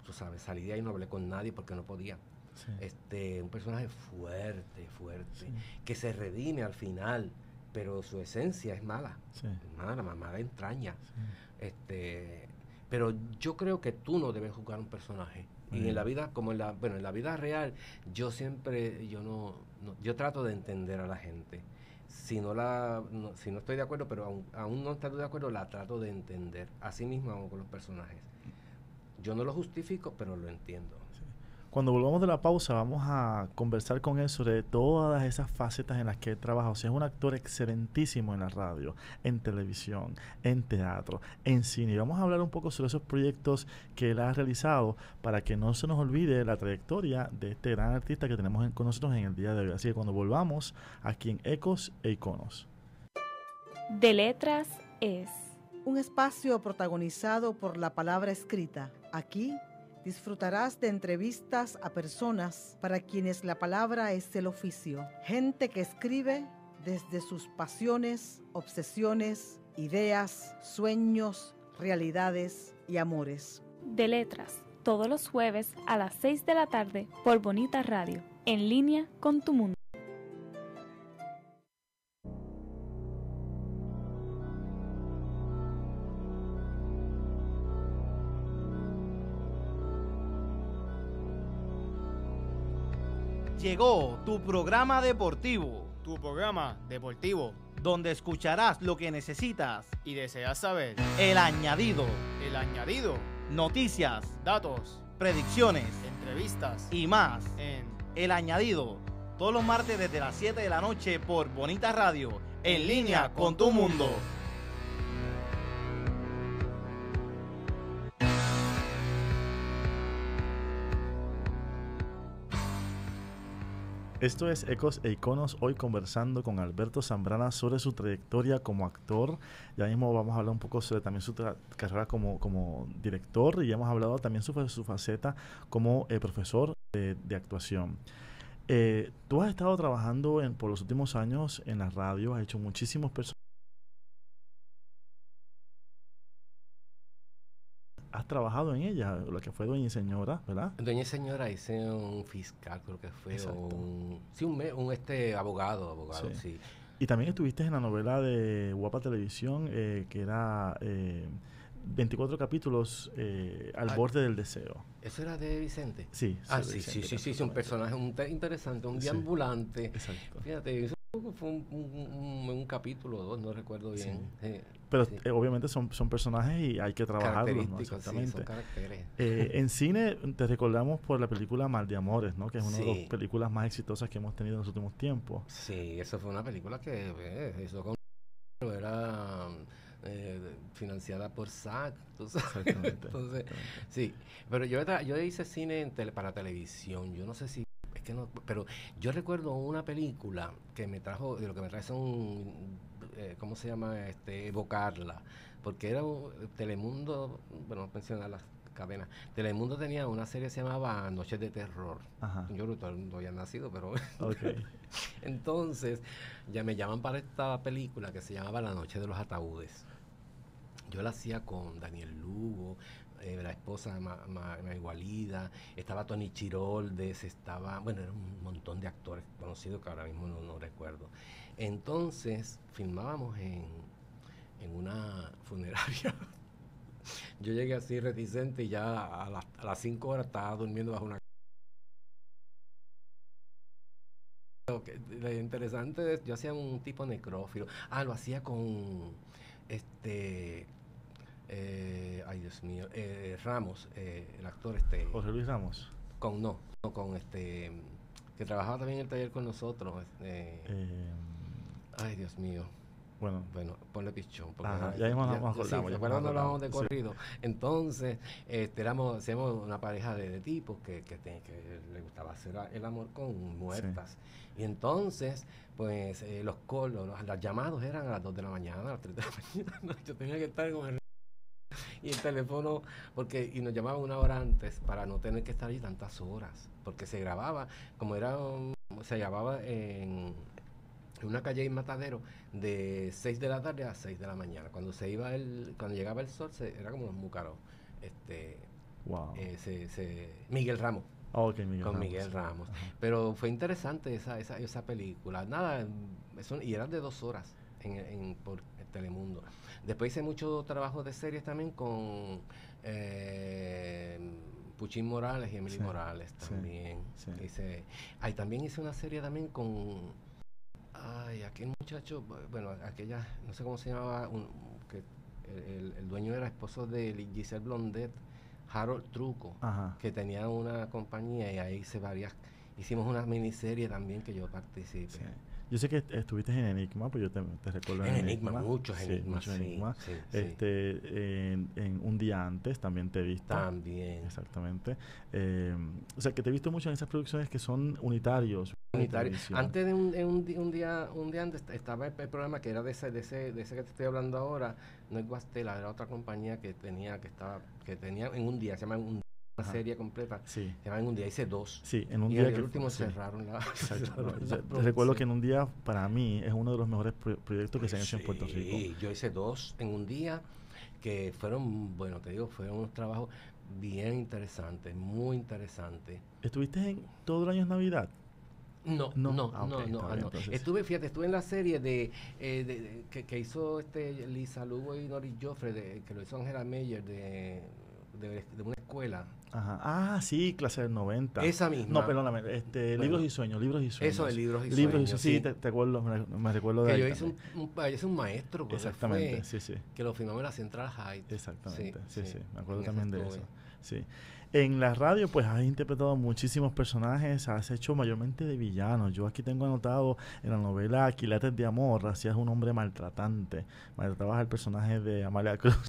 Tú sabes, salí de ahí y no hablé con nadie porque no podía. Sí. Un personaje fuerte, sí. Que se redime al final, pero su esencia es mala. Sí. Mala entraña. Sí. Pero yo creo que tú no debes juzgar un personaje. Y en la vida, como en la vida real, yo trato de entender a la gente. Si no estoy de acuerdo, pero aún no estando de acuerdo, la trato de entender. Así mismo hago con los personajes. Yo no lo justifico, pero lo entiendo. Sí. Cuando volvamos de la pausa, vamos a conversar con él sobre todas esas facetas en las que él trabaja. O sea, es un actor excelentísimo en la radio, en televisión, en teatro, en cine. Y vamos a hablar un poco sobre esos proyectos que él ha realizado para que no se nos olvide la trayectoria de este gran artista que tenemos con nosotros en el día de hoy. Así que cuando volvamos, aquí en Ecos e Iconos. De Letras es un espacio protagonizado por la palabra escrita. Aquí disfrutarás de entrevistas a personas para quienes la palabra es el oficio. Gente que escribe desde sus pasiones, obsesiones, ideas, sueños, realidades y amores. De Letras, todos los jueves a las 6 de la tarde por Bonita Radio, en línea con tu mundo. Llegó tu programa deportivo. Tu programa deportivo, donde escucharás lo que necesitas y deseas saber. El añadido. El añadido. Noticias, datos, predicciones, entrevistas y más en El Añadido. Todos los martes desde las 7 de la noche por Bonita Radio. En línea con tu mundo. Esto es Ecos e Iconos, hoy conversando con Alberto Zambrana sobre su trayectoria como actor. Ya mismo vamos a hablar un poco sobre también su carrera como director, y ya hemos hablado también sobre su faceta como profesor de actuación. Tú has estado trabajando por los últimos años en la radio, has hecho muchísimos personajes. Has trabajado en ella, lo que fue Doña y Señora, ¿verdad? Doña y Señora hice un fiscal, creo que fue, un abogado, sí. Y también estuviste en la novela de Guapa Televisión, que era 24 capítulos al borde del deseo. ¿Eso era de Vicente? Sí. Sí, un personaje interesante, un deambulante. Exacto. Fíjate, eso fue un capítulo o dos, no recuerdo bien. Sí. Pero obviamente son personajes y hay que trabajarlos, ¿no? Exactamente. Sí, son caracteres. En cine te recordamos por la película Mal de Amores, ¿no? Que es una de las películas más exitosas que hemos tenido en los últimos tiempos. Sí, esa fue una película que era financiada por SAC, tú sabes. Entonces, sí. Pero yo hice cine para televisión. Yo no sé si pero yo recuerdo una película que me trajo, de lo que me trae son, ¿cómo se llama? Evocarla, porque era Telemundo, bueno, mencionar las cadenas. Telemundo tenía una serie que se llamaba Noches de Terror. Ajá. Yo no había nacido, pero okay. Entonces ya me llaman para esta película que se llamaba La Noche de los Ataúdes. Yo la hacía con Daniel Lugo, la esposa de Igualida, estaba Tony Chiroldes, era un montón de actores conocidos que ahora mismo no recuerdo. Entonces filmábamos en una funeraria. Yo llegué así reticente y ya a las 5 horas estaba durmiendo bajo una. Lo interesante es, yo hacía un tipo necrófilo. Lo hacía con ay Dios mío, Ramos, el actor José Luis Ramos. Con que trabajaba también en el taller con nosotros. Ay Dios mío. Bueno, ponle pichón. Porque ya mismo nos acordamos. Sí, cuando hablamos de corrido. Entonces, hacíamos una pareja de tipos que le gustaba hacer el amor con muertas. Y entonces, pues, los llamados eran a las 2 de la mañana, a las 3 de la mañana. Yo tenía que estar con y el teléfono, y nos llamaban una hora antes para no tener que estar ahí tantas horas, porque se grababa, se grababa en una calle en Matadero de 6 de la tarde a 6 de la mañana. Cuando llegaba el sol, era como los múcaros. Wow. Miguel Ramos. Miguel Ramos. Pero fue interesante esa película. Nada, y eran de 2 horas por Telemundo. Después hice mucho trabajo de series también con Puchín Morales y Emily Morales también. También hice una serie también con aquel muchacho, aquella, no sé cómo se llamaba, el dueño era esposo de Giselle Blondet, Harold Truco, que tenía una compañía y ahí hicimos una miniserie también que yo participé. Sí. Yo sé que estuviste en Enigma, pues yo te recuerdo en Enigma. Muchos Enigmas. Sí. En Un Día Antes también te he visto. También. Exactamente. O sea, que te he visto mucho en esas producciones que son unitarios. Antes de un día antes estaba el programa que era de ese que te estoy hablando ahora, no es Guastela, era otra compañía que tenía en un día, se llama una serie completa, se llama En un día, hice 2. Sí, en un y día el último cerraron la recuerdo que En un día para mí es uno de los mejores proyectos que se han hecho en Puerto Rico. Sí, yo hice 2 en un día que fueron, fueron unos trabajos bien interesantes, muy interesantes. ¿Estuviste en Todo el Año es Navidad? No. Estuve en la serie que hizo Lisa Lugo y Nori Joffre, que lo hizo Angela Meyer de una escuela. Sí, clase del 90. Esa misma. No, perdóname, Libros y Sueños. Eso de Libros y Sueños. Sí, te acuerdo, me recuerdo de que ahí. Yo hice un maestro. Exactamente, sí. Que lo filmamos en la Central High. Exactamente, sí. Me acuerdo también de eso. Sí. En la radio, pues has interpretado muchísimos personajes, has hecho mayormente de villanos. Yo aquí tengo anotado en la novela Quilates de Amor, hacías un hombre maltratante, maltratabas al personaje de Amalia Cruz.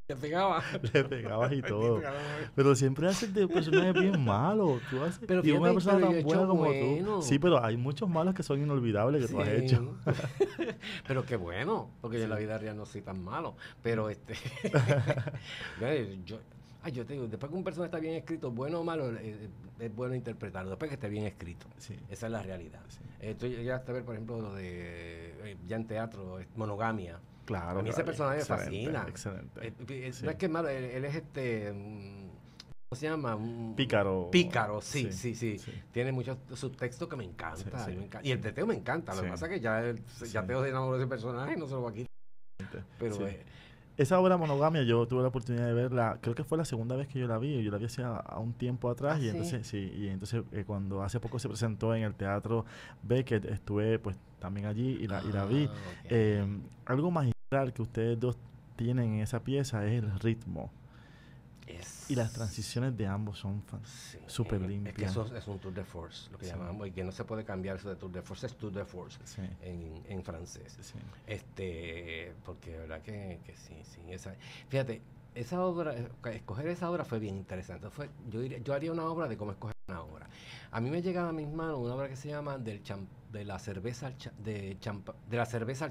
Le pegabas y todo. Pero siempre haces de personajes bien malos. Tú haces y una persona tan buena como tú. Sí, pero hay muchos malos que son inolvidables que tú has hecho. Pero qué bueno, porque yo en la vida real no soy tan malo. Pero yo te digo, después que un personaje está bien escrito, bueno o malo, es bueno interpretarlo, después que esté bien escrito. Sí. Esa es la realidad. Sí. Tú llegaste a ver, por ejemplo, lo de ya en teatro, Monogamia. Claro. A mí ese personaje me fascina. Excelente. No es que es malo, él es ¿cómo se llama? Pícaro. Sí. Tiene muchos subtextos que me encanta. Sí. Me encanta. Y el teteo me encanta. Lo que pasa es que ya Teo se enamoró de ese personaje y no se lo va a quitar. Pero esa obra Monogamia yo tuve la oportunidad de verla, creo que fue la segunda vez que yo la vi hace a un tiempo atrás. Entonces cuando hace poco se presentó en el Teatro Beckett, estuve pues también allí y la vi. Okay. Algo magistral que ustedes dos tienen en esa pieza es el ritmo. Y las transiciones de ambos son súper limpias. Es que eso es un tour de force, lo que llamamos, y que no se puede cambiar eso de tour de force, es tour de force en francés. Sí. Porque de verdad que sí. Fíjate, esa obra, escoger esa obra fue bien interesante. Yo haría una obra de cómo escoger una obra. A mí me llegaba a mis manos una obra que se llama de la cerveza al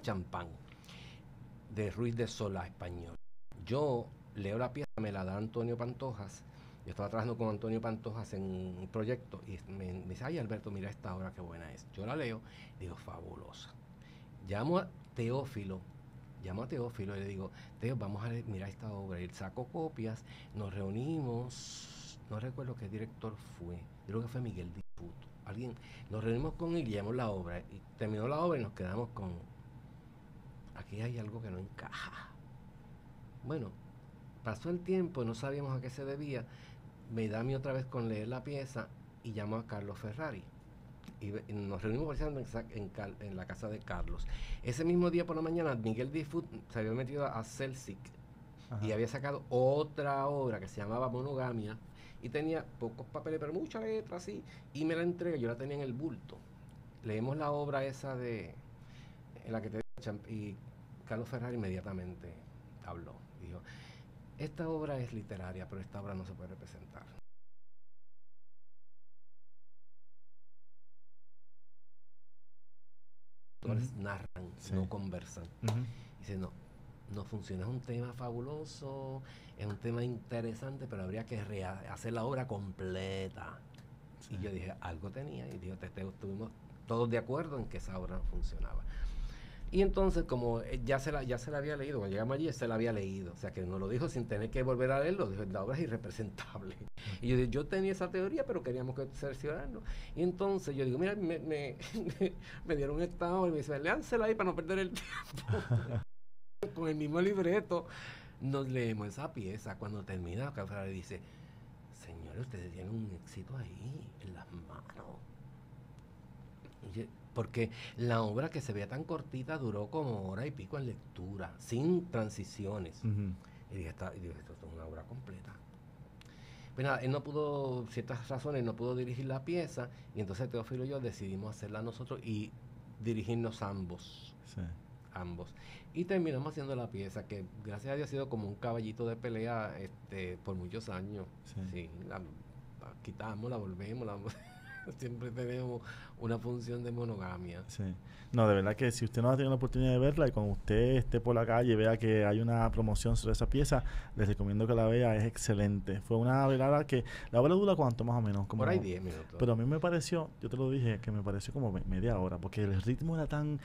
champán, de Ruiz de Sola, español. Yo leo la pieza, me la da Antonio Pantojas. Yo estaba trabajando con Antonio Pantojas en un proyecto y me dice, ay Alberto, mira esta obra, qué buena es. Yo la leo, digo, fabulosa. Llamo a Teófilo y le digo, Teo, vamos a mirar esta obra. Y él sacó copias, nos reunimos, no recuerdo qué director fue, yo creo que fue Miguel Difuto. Nos reunimos con él y llamamos la obra. Y terminó la obra y nos quedamos con, aquí hay algo que no encaja. Bueno, pasó el tiempo, no sabíamos a qué se debía. Me da a mí otra vez con leer la pieza y llamo a Carlos Ferrari. Y nos reunimos en la casa de Carlos. Ese mismo día por la mañana, Miguel Difut se había metido a Celsic y había sacado otra obra que se llamaba Monogamia y tenía pocos papeles, pero mucha letra así. Y me la entrega, yo la tenía en el bulto. Leemos la obra esa en la que te Y Carlos Ferrari inmediatamente habló. Dijo, esta obra es literaria, pero esta obra no se puede representar. Los actores narran, no conversan. Dice, no funciona, es un tema fabuloso, es un tema interesante, pero habría que hacer la obra completa. Sí. Y yo dije, algo tenía, y dijo, estuvimos todos de acuerdo en que esa obra no funcionaba. Y entonces, como ya se la había leído, cuando llegamos allí, se la había leído, o sea que nos lo dijo sin tener que volver a leerlo, dijo, la obra es irrepresentable. Y yo dije, yo tenía esa teoría, pero queríamos cerciorarnos. Y entonces yo digo, mira, me dieron esta obra, y me dice, léansela ahí para no perder el tiempo. Con el mismo libreto, nos leemos esa pieza. Cuando termina, Carlos dice, señores, ustedes tienen un éxito ahí, en las manos. Porque la obra, que se veía tan cortita, duró como hora y pico en lectura, sin transiciones. Y dije, esto es una obra completa. Pero nada, él no pudo, ciertas razones, no pudo dirigir la pieza, y entonces Teófilo y yo decidimos hacerla nosotros y dirigirnos ambos. Sí. Ambos. Y terminamos haciendo la pieza, que gracias a Dios ha sido como un caballito de pelea por muchos años. Sí, la quitamos, la volvemos, siempre tenemos una función de monogamia. Sí. No, de verdad que si usted no ha tenido la oportunidad de verla y cuando usted esté por la calle y vea que hay una promoción sobre esa pieza, les recomiendo que la vea, es excelente. Fue una velada que, la obra dura ¿cuánto más o menos? Como, por ahí 10 minutos. Pero a mí me pareció, yo te lo dije, que me pareció como media hora, porque el ritmo era tan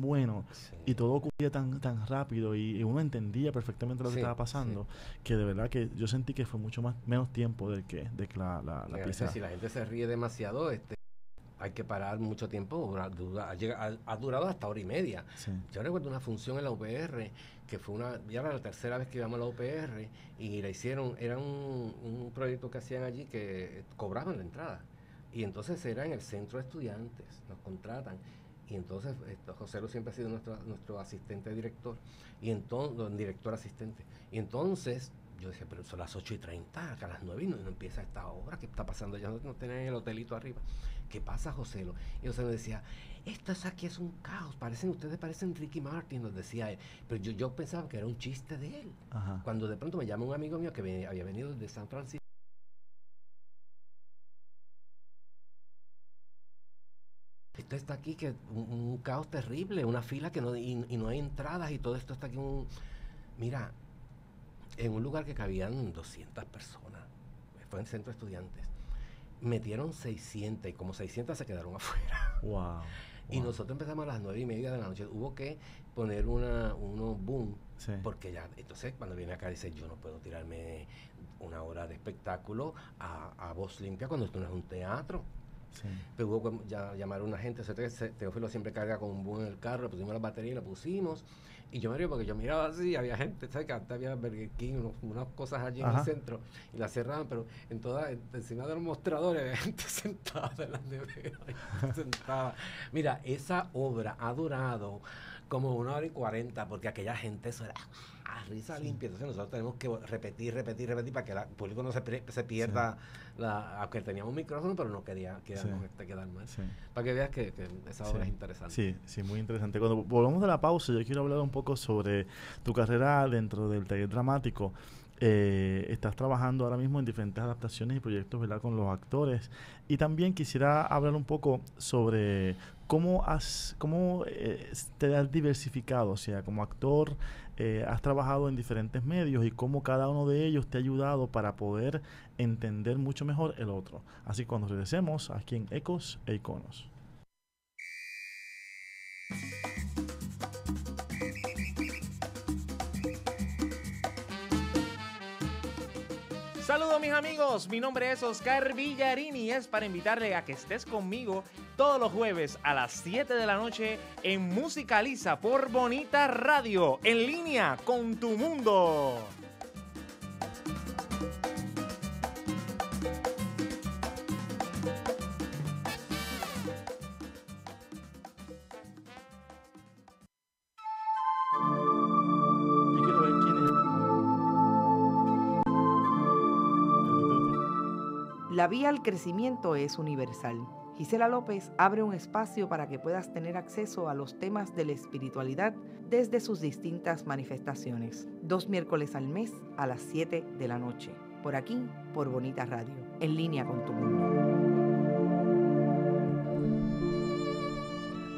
bueno y todo ocurría tan rápido y uno entendía perfectamente lo que estaba pasando, que de verdad que yo sentí que fue menos tiempo de que la pieza. Si la gente se ríe demasiado, hay que parar mucho tiempo, ha durado hasta hora y media. Sí. Yo recuerdo una función en la UPR, que fue ya era la tercera vez que íbamos a la UPR, y la hicieron, era un proyecto que hacían allí que cobraban la entrada. Y entonces era en el centro de estudiantes, nos contratan. Y entonces José Luis siempre ha sido nuestro asistente director, y entonces, director asistente. Y entonces yo decía, pero son las 8:30, acá a las 9 y no empieza esta obra, ¿qué está pasando? Ya no tienen el hotelito arriba. ¿Qué pasa, José Luis? Y José me decía, esto aquí es un caos, ustedes parecen Ricky Martin, nos decía él. Pero yo pensaba que era un chiste de él. Ajá. Cuando de pronto me llama un amigo mío que había venido de San Francisco. Esto está aquí, que un caos terrible, una fila que no hay entradas, y todo esto está aquí. Mira, en un lugar que cabían 200 personas, fue en el centro de estudiantes, metieron 600 y como 600 se quedaron afuera. Wow. Y nosotros empezamos a las 9:30 de la noche. Hubo que poner unos boom, porque ya, entonces cuando viene acá dice, yo no puedo tirarme una hora de espectáculo a voz limpia cuando esto no es un teatro. Sí. Pero hubo que llamar a una gente. Teófilo siempre carga con un boom en el carro, le pusimos la batería y la pusimos. Y yo me río porque yo miraba así, había gente, ¿sabes? Que antes había Burger King, unas cosas allí en el centro, y las cerraban, pero encima de los mostradores había gente sentada en las neveras, sentada. Mira, esa obra ha durado como 1:40, porque aquella gente, eso era risa limpia. Entonces nosotros tenemos que repetir para que el público no se pierda, aunque teníamos un micrófono, pero no queríamos quedar mal. Sí. Para que veas que esa obra es interesante. Sí, muy interesante. Cuando volvamos de la pausa, yo quiero hablar un poco sobre tu carrera dentro del taller dramático. Estás trabajando ahora mismo en diferentes adaptaciones y proyectos, ¿verdad?, con los actores, y también quisiera hablar un poco sobre cómo te has diversificado, o sea, como actor has trabajado en diferentes medios y cómo cada uno de ellos te ha ayudado para poder entender mucho mejor el otro. Así que cuando regresemos aquí en Ecos e Iconos. Saludos mis amigos, mi nombre es Oscar Villarini y es para invitarle a que estés conmigo todos los jueves a las 7 de la noche en Musicaliza por Bonita Radio, en línea con tu mundo. La vía al crecimiento es universal. Gisela López abre un espacio para que puedas tener acceso a los temas de la espiritualidad desde sus distintas manifestaciones. 2 miércoles al mes a las 7 de la noche. Por aquí, por Bonita Radio, en línea con tu mundo.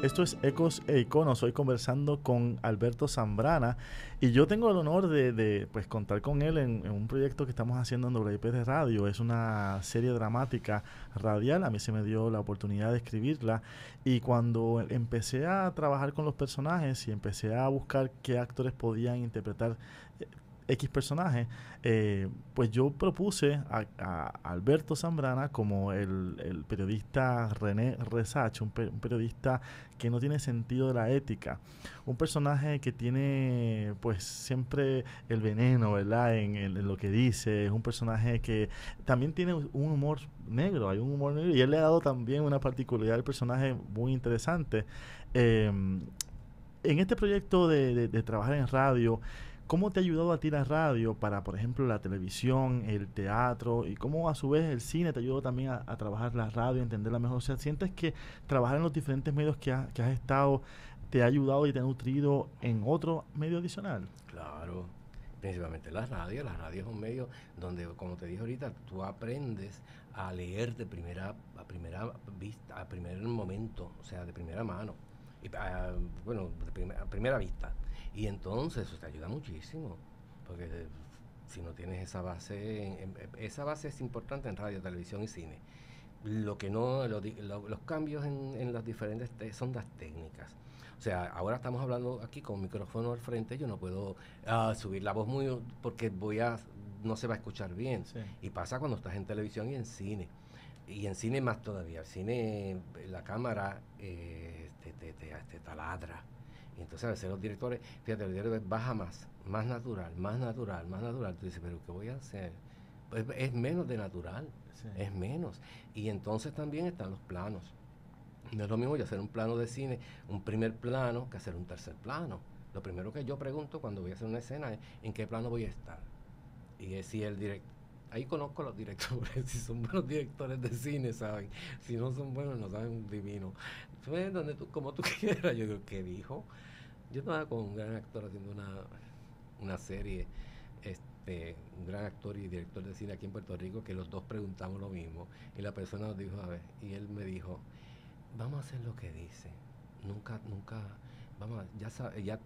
Esto es Ecos e Iconos, hoy conversando con Alberto Zambrana y yo tengo el honor de pues, contar con él en un proyecto que estamos haciendo en WIPR Radio. Es una serie dramática radial, a mí se me dio la oportunidad de escribirla y cuando empecé a trabajar con los personajes y empecé a buscar qué actores podían interpretar X personaje, pues yo propuse a Alberto Zambrana como el periodista René Resach, un periodista que no tiene sentido de la ética, un personaje que tiene pues siempre el veneno, ¿verdad? En lo que dice, es un personaje que también tiene un humor negro, hay un humor negro y él le ha dado también una particularidad al personaje muy interesante. En este proyecto de trabajar en radio, ¿cómo te ha ayudado a ti la radio para, por ejemplo, la televisión, el teatro y cómo a su vez el cine te ayudó también a trabajar la radio, a entenderla mejor? O sea, ¿sientes que trabajar en los diferentes medios que has estado te ha ayudado y te ha nutrido en otro medio adicional? Claro, principalmente la radio. La radio es un medio donde, como te dije ahorita, tú aprendes a leer de primera vista, a primer momento, o sea, de primera mano, y, a primera vista. Y entonces eso te ayuda muchísimo, porque si no tienes esa base, esa base es importante en radio, televisión y cine. Lo que no, los cambios en las diferentes son las técnicas. O sea, ahora estamos hablando aquí con un micrófono al frente, yo no puedo subir la voz muy, porque no se va a escuchar bien. Sí. Y pasa cuando estás en televisión y en cine. Y en cine más todavía. El cine, la cámara te taladra. Y entonces a veces los directores, fíjate, los directores baja más natural. Tú dices, pero ¿qué voy a hacer? Pues es menos de natural, sí. Es menos. Y entonces también están los planos. No es lo mismo yo hacer un plano de cine, un primer plano, que hacer un tercer plano. Lo primero que yo pregunto cuando voy a hacer una escena es, ¿en qué plano voy a estar? Y es si el director... Ahí conozco a los directores, si son buenos directores de cine, ¿saben? Si no son buenos, no saben divino. Donde como tú quieras. Yo digo, ¿qué dijo? Yo estaba con un gran actor haciendo una serie, un gran actor y director de cine aquí en Puerto Rico, que los dos preguntamos lo mismo. Y la persona nos dijo, a ver, y él me dijo, vamos a hacer lo que dice. Nunca, vamos,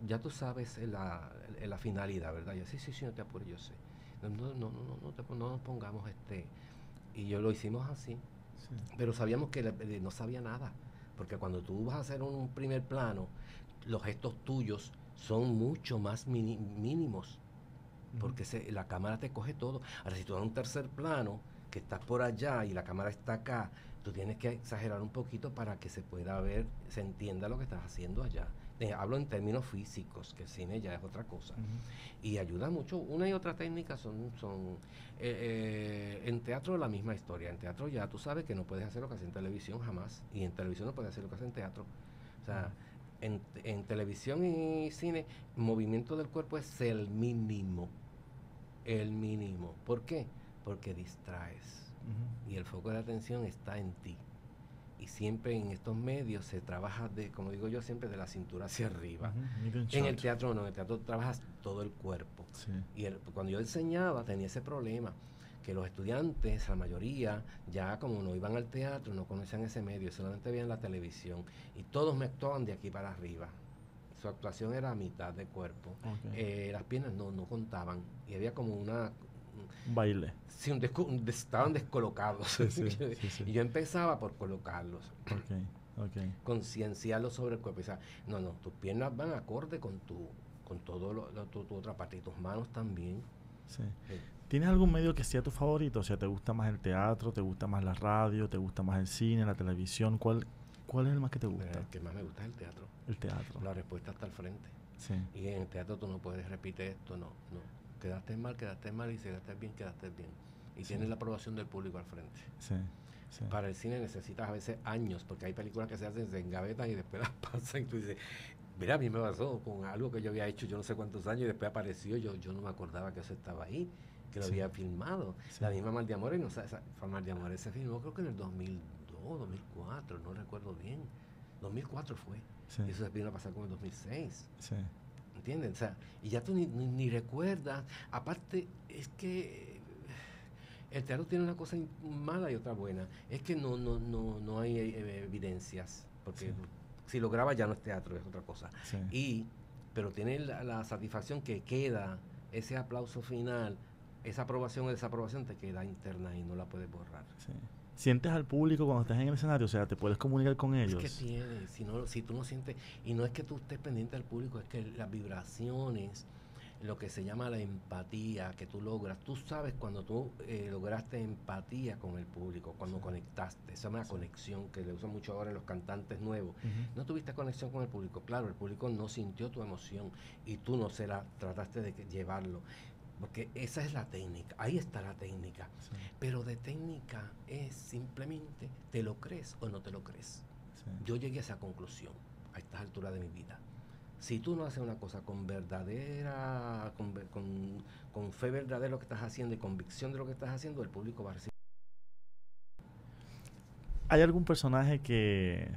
ya tú sabes la finalidad, ¿verdad? Yo, sí, no te apures, yo sé. No nos pongamos y yo lo hicimos así, sí. Pero sabíamos que no sabía nada, porque cuando tú vas a hacer un primer plano, los gestos tuyos son mucho más mínimos, porque la cámara te coge todo. Ahora, si tú das un tercer plano, que estás por allá y la cámara está acá, tú tienes que exagerar un poquito para que se pueda ver, se entienda lo que estás haciendo allá. Hablo en términos físicos, que el cine ya es otra cosa. Y ayuda mucho. Una y otra técnica son en teatro la misma historia. En teatro ya tú sabes que no puedes hacer lo que hace en televisión jamás. Y en televisión no puedes hacer lo que hace en teatro. O sea, en televisión y cine, movimiento del cuerpo es el mínimo. El mínimo. ¿Por qué? Porque distraes. Y el foco de la atención está en ti. Y siempre en estos medios se trabaja, como digo yo siempre, de la cintura hacia arriba. En el teatro no, en el teatro trabajas todo el cuerpo. Sí. Y cuando yo enseñaba tenía ese problema, que los estudiantes, la mayoría, ya como no iban al teatro, no conocían ese medio, solamente veían la televisión. Y todos me actuaban de aquí para arriba. Su actuación era a mitad de cuerpo. Okay. Las piernas no contaban. Y había como un baile. Sí, estaban descolocados. Sí. Y yo empezaba por colocarlos. Okay. Concienciarlos sobre el cuerpo. O sea, no, tus piernas van acorde con todo tu otra parte. Y tus manos también. Sí. ¿Tienes algún medio que sea tu favorito? O sea, ¿te gusta más el teatro? ¿Te gusta más la radio? ¿Te gusta más el cine, la televisión? ¿Cuál es el más que te gusta? El que más me gusta es el teatro. El teatro. La respuesta está al frente. Sí. Y en el teatro tú no puedes repetir esto, no. Quedaste mal, y si quedaste bien. Y tienes la aprobación del público al frente. Sí. Para el cine necesitas a veces años, porque hay películas que se hacen, se engavetan y después las pasan y tú dices, mira, a mí me pasó con algo que yo había hecho yo no sé cuántos años y después apareció, yo no me acordaba que eso estaba ahí, que lo había filmado. La misma Mar de Amores, Mar de Amores se filmó creo que en el 2002 2004, no recuerdo bien. 2004 fue. Sí. Y eso se vino a pasar como en 2006. Sí. ¿Entiendes? O sea, y ya tú ni recuerdas. Aparte, es que el teatro tiene una cosa mala y otra buena. Es que no hay evidencias. Porque Sí. si lo grabas ya no es teatro, es otra cosa. Sí. Pero tiene la satisfacción que queda ese aplauso final, esa aprobación o desaprobación te queda interna y no la puedes borrar. Sí. ¿Sientes al público cuando estás en el escenario? O sea, ¿te puedes comunicar con ellos? Es que tiene, si tú no sientes, y no es que tú estés pendiente al público, es que las vibraciones, lo que se llama la empatía que tú logras, tú sabes cuando tú lograste empatía con el público, cuando conectaste, esa es una conexión que le usan mucho ahora en los cantantes nuevos. No tuviste conexión con el público, claro, el público no sintió tu emoción y tú no se la trataste de llevarlo. Porque esa es la técnica, ahí está la técnica. Sí. Pero de técnica es simplemente, ¿te lo crees o no te lo crees? Sí. Yo llegué a esa conclusión a estas alturas de mi vida. Si tú no haces una cosa con verdadera, con fe verdadera de lo que estás haciendo y convicción de lo que estás haciendo, el público va a recibir. ¿Hay algún personaje que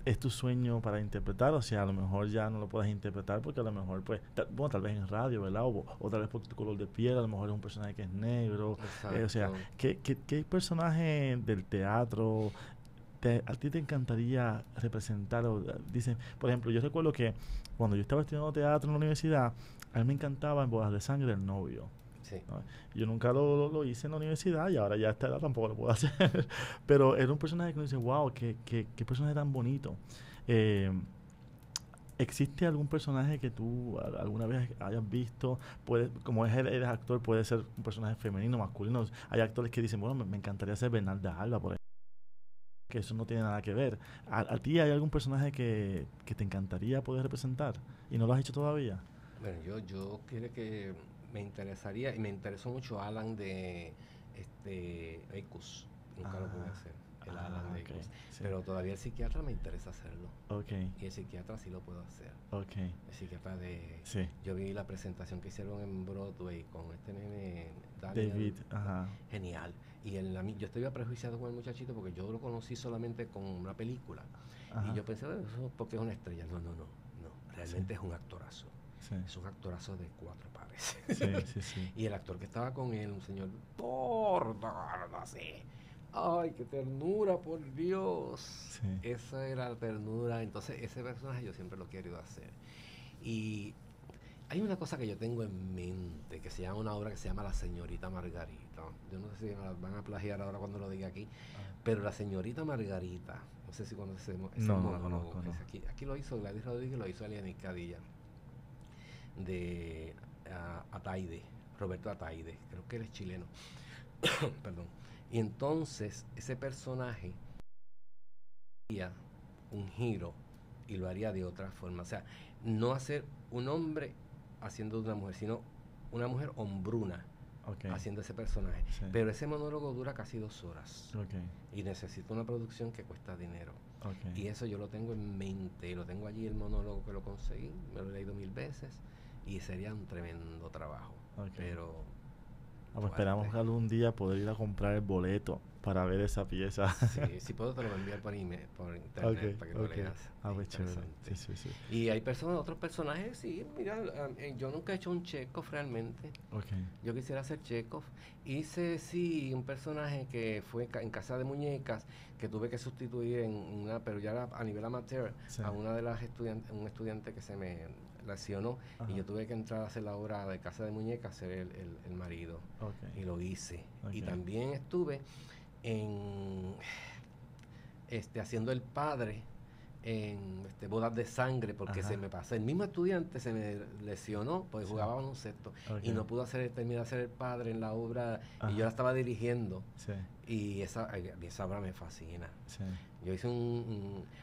es tu sueño para interpretar? O sea, a lo mejor ya no lo puedes interpretar porque a lo mejor, pues, tal vez en radio, ¿verdad? O tal vez por tu color de piel, a lo mejor es un personaje que es negro. O sea, ¿qué personaje del teatro a ti te encantaría representar? Dicen, por ejemplo, yo recuerdo que cuando yo estaba estudiando teatro en la universidad, a mí me encantaba En Bodas de Sangre el novio. Sí. ¿No? Yo nunca lo hice en la universidad y ahora ya a esta edad tampoco lo puedo hacer. Pero era un personaje que uno dice, wow, qué personaje tan bonito. ¿Existe algún personaje que tú alguna vez hayas visto? Como eres actor, puede ser un personaje femenino, masculino. Hay actores que dicen, bueno, me encantaría ser Bernarda Alba, por ejemplo. Que eso no tiene nada que ver. ¿A ti hay algún personaje que te encantaría poder representar y no lo has hecho todavía? Bueno, yo creo que me interesaría, y me interesó mucho Alan de Eicus. Nunca lo pude hacer, el Alan de Eicus. Sí. Pero todavía el psiquiatra me interesa hacerlo. Okay. Y el psiquiatra sí lo puedo hacer. Okay. El psiquiatra de... Sí. Yo vi la presentación que hicieron en Broadway con este nene David. Ajá. Genial. Y yo estaba prejuiciado con el muchachito porque yo lo conocí solamente con una película. Ajá. Y yo pensé, bueno, eso porque es una estrella. No. Realmente Sí. es un actorazo. Sí. Es un actorazo de 4 pares. Sí. Y el actor que estaba con él, un señor gordo, así. Ay, qué ternura, por Dios. Sí. Esa era la ternura. Entonces, ese personaje yo siempre lo he querido hacer. Y hay una cosa que yo tengo en mente, que se llama una obra que se llama La Señorita Margarita. Yo no sé si me la van a plagiar ahora cuando lo diga aquí, pero La Señorita Margarita, no sé si conocemos ese monólogo. No. Aquí lo hizo Gladys Rodríguez, lo hizo Elianis Cadilla, de Ataide, Roberto Ataide, creo que él es chileno. Perdón. Y entonces ese personaje haría un giro y lo haría de otra forma. O sea, no hacer un hombre haciendo de una mujer, sino una mujer hombruna haciendo ese personaje. Sí. Pero ese monólogo dura casi 2 horas. Okay. Y necesita una producción que cuesta dinero. Okay. Y eso yo lo tengo en mente. Y lo tengo allí, el monólogo que lo conseguí. Me lo he leído 1000 veces. Y sería un tremendo trabajo. Okay. Pero pues esperamos algún día poder ir a comprar el boleto para ver esa pieza. Sí, si puedo te lo voy a enviar por internet para que lo leas. Pues chévere. Sí. Y hay otros personajes, sí, mira, yo nunca he hecho un Chekhov realmente. Okay. Yo quisiera hacer Chekhov. Hice, sí, un personaje que fue en Casa de Muñecas, que tuve que sustituir pero ya era a nivel amateur, Sí. a una de las un estudiante que se me lesionó. Ajá. Y yo tuve que entrar a hacer la obra de Casa de Muñecas, ser el marido. Okay. Y lo hice. Okay. Y también estuve haciendo el padre en Bodas de Sangre, porque Ajá. se me pasó. El mismo estudiante se me lesionó, porque Sí. jugaba baloncesto. Okay. Y no pudo terminar de ser el padre en la obra. Ajá. Y yo la estaba dirigiendo. Sí. Y esa obra me fascina. Sí. Yo hice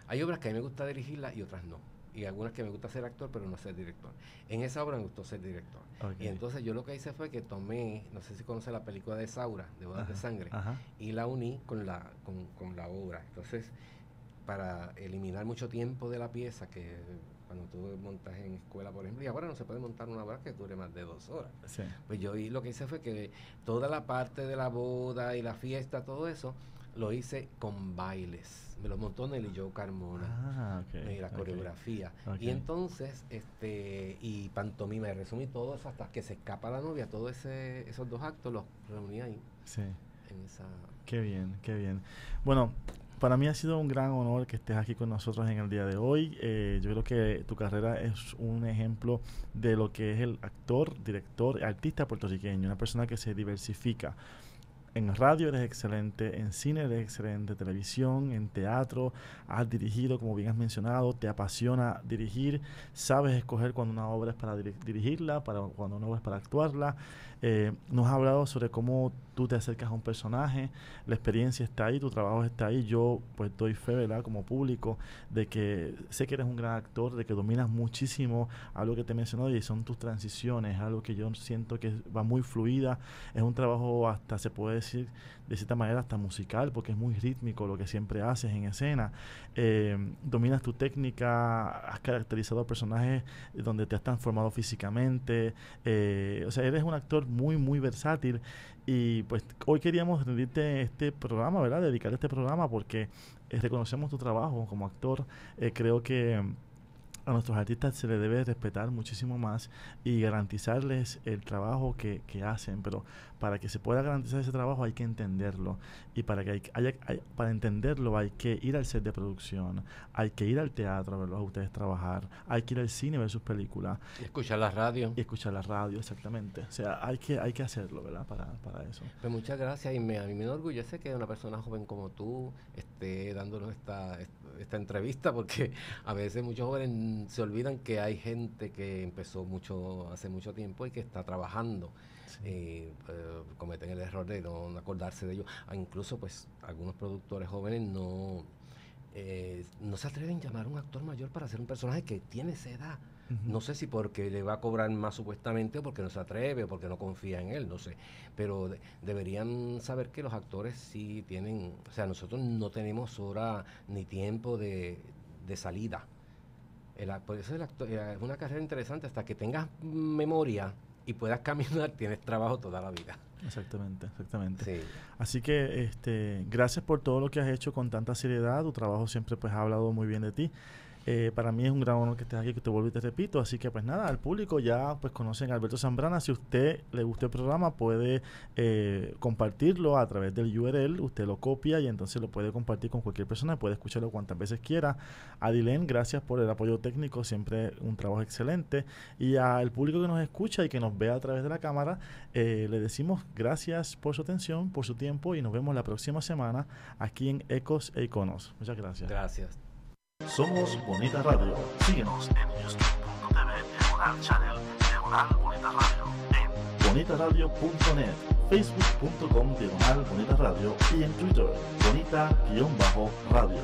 hay obras que a mí me gusta dirigirlas y otras no. Y algunas que me gusta ser actor, pero no ser director. En esa obra me gustó ser director. Okay. Y entonces yo lo que hice fue que tomé, no sé si conoce la película de Saura, de Bodas de Sangre, Ajá. y la uní con la obra. Entonces, para eliminar mucho tiempo de la pieza, que cuando tú montas en escuela, por ejemplo, y ahora no se puede montar una obra que dure más de 2 horas. Sí. Pues yo lo que hice fue que toda la parte de la boda y la fiesta, todo eso, lo hice con bailes. Me lo montó Nelly Joe Carmona. La coreografía. Y entonces, y pantomima, resumí todo eso hasta que se escapa la novia. Todos esos 2 actos los reuní ahí. Sí. Qué bien, qué bien. Bueno, para mí ha sido un gran honor que estés aquí con nosotros en el día de hoy. Yo creo que tu carrera es un ejemplo de lo que es el actor, director, artista puertorriqueño, una persona que se diversifica. En radio eres excelente, en cine eres excelente, televisión, en teatro, has dirigido, como bien has mencionado, te apasiona dirigir, sabes escoger cuando una obra es para dirigirla, cuando una obra es para actuarla. Nos has hablado sobre cómo tú te acercas a un personaje, la experiencia está ahí, tu trabajo está ahí. Yo pues doy fe, ¿verdad?, como público, de que sé que eres un gran actor, de que dominas muchísimo algo que te mencionó y son tus transiciones, algo que yo siento que va muy fluida. Es un trabajo hasta, se puede decir, de cierta manera hasta musical, porque es muy rítmico lo que siempre haces en escena. Dominas tu técnica, has caracterizado personajes donde te has transformado físicamente. O sea, eres un actor muy, muy versátil. Y pues hoy queríamos rendirte este programa, ¿verdad? Dedicar este programa porque reconocemos tu trabajo como actor. Creo que a nuestros artistas se les debe respetar muchísimo más y garantizarles el trabajo que hacen, pero para que se pueda garantizar ese trabajo hay que entenderlo, y para entenderlo hay que ir al set de producción, hay que ir al teatro a verlos a ustedes trabajar, hay que ir al cine a ver sus películas. Y escuchar la radio. Y escuchar la radio, exactamente. O sea, hay que hacerlo, ¿verdad? Para eso. Pues muchas gracias, y a mí me enorgullece que una persona joven como tú esté dándonos esta entrevista, porque a veces muchos jóvenes se olvidan que hay gente que empezó hace mucho tiempo y que está trabajando. Cometen el error de no acordarse de ello. Incluso pues algunos productores jóvenes no se atreven a llamar a un actor mayor para hacer un personaje que tiene esa edad. No sé si porque le va a cobrar más supuestamente, o porque no se atreve, o porque no confía en él, no sé. Pero deberían saber que los actores sí tienen, o sea, nosotros no tenemos hora ni tiempo de salida. Por eso es una carrera interesante. Hasta que tengas memoria y puedas caminar, tienes trabajo toda la vida. Exactamente. Sí. Así que gracias por todo lo que has hecho con tanta seriedad. Tu trabajo siempre pues ha hablado muy bien de ti. Para mí es un gran honor que estés aquí, que te vuelvo y te repito. Así que pues nada, al público ya pues conocen a Alberto Zambrana. Si a usted le gustó el programa, puede compartirlo a través del URL. Usted lo copia y entonces lo puede compartir con cualquier persona. Puede escucharlo cuantas veces quiera. A Dilén, gracias por el apoyo técnico, siempre un trabajo excelente. Y al público que nos escucha y que nos ve a través de la cámara, le decimos gracias por su atención, por su tiempo, y nos vemos la próxima semana aquí en Ecos e Iconos. Muchas gracias. Gracias. Somos Bonita Radio. Síguenos en youtube.tv, Diagonal Channel, Diagonal Bonita Radio, en bonitaradio.net, facebook.com, Diagonal Bonita Radio, y en Twitter, Bonita-Radio.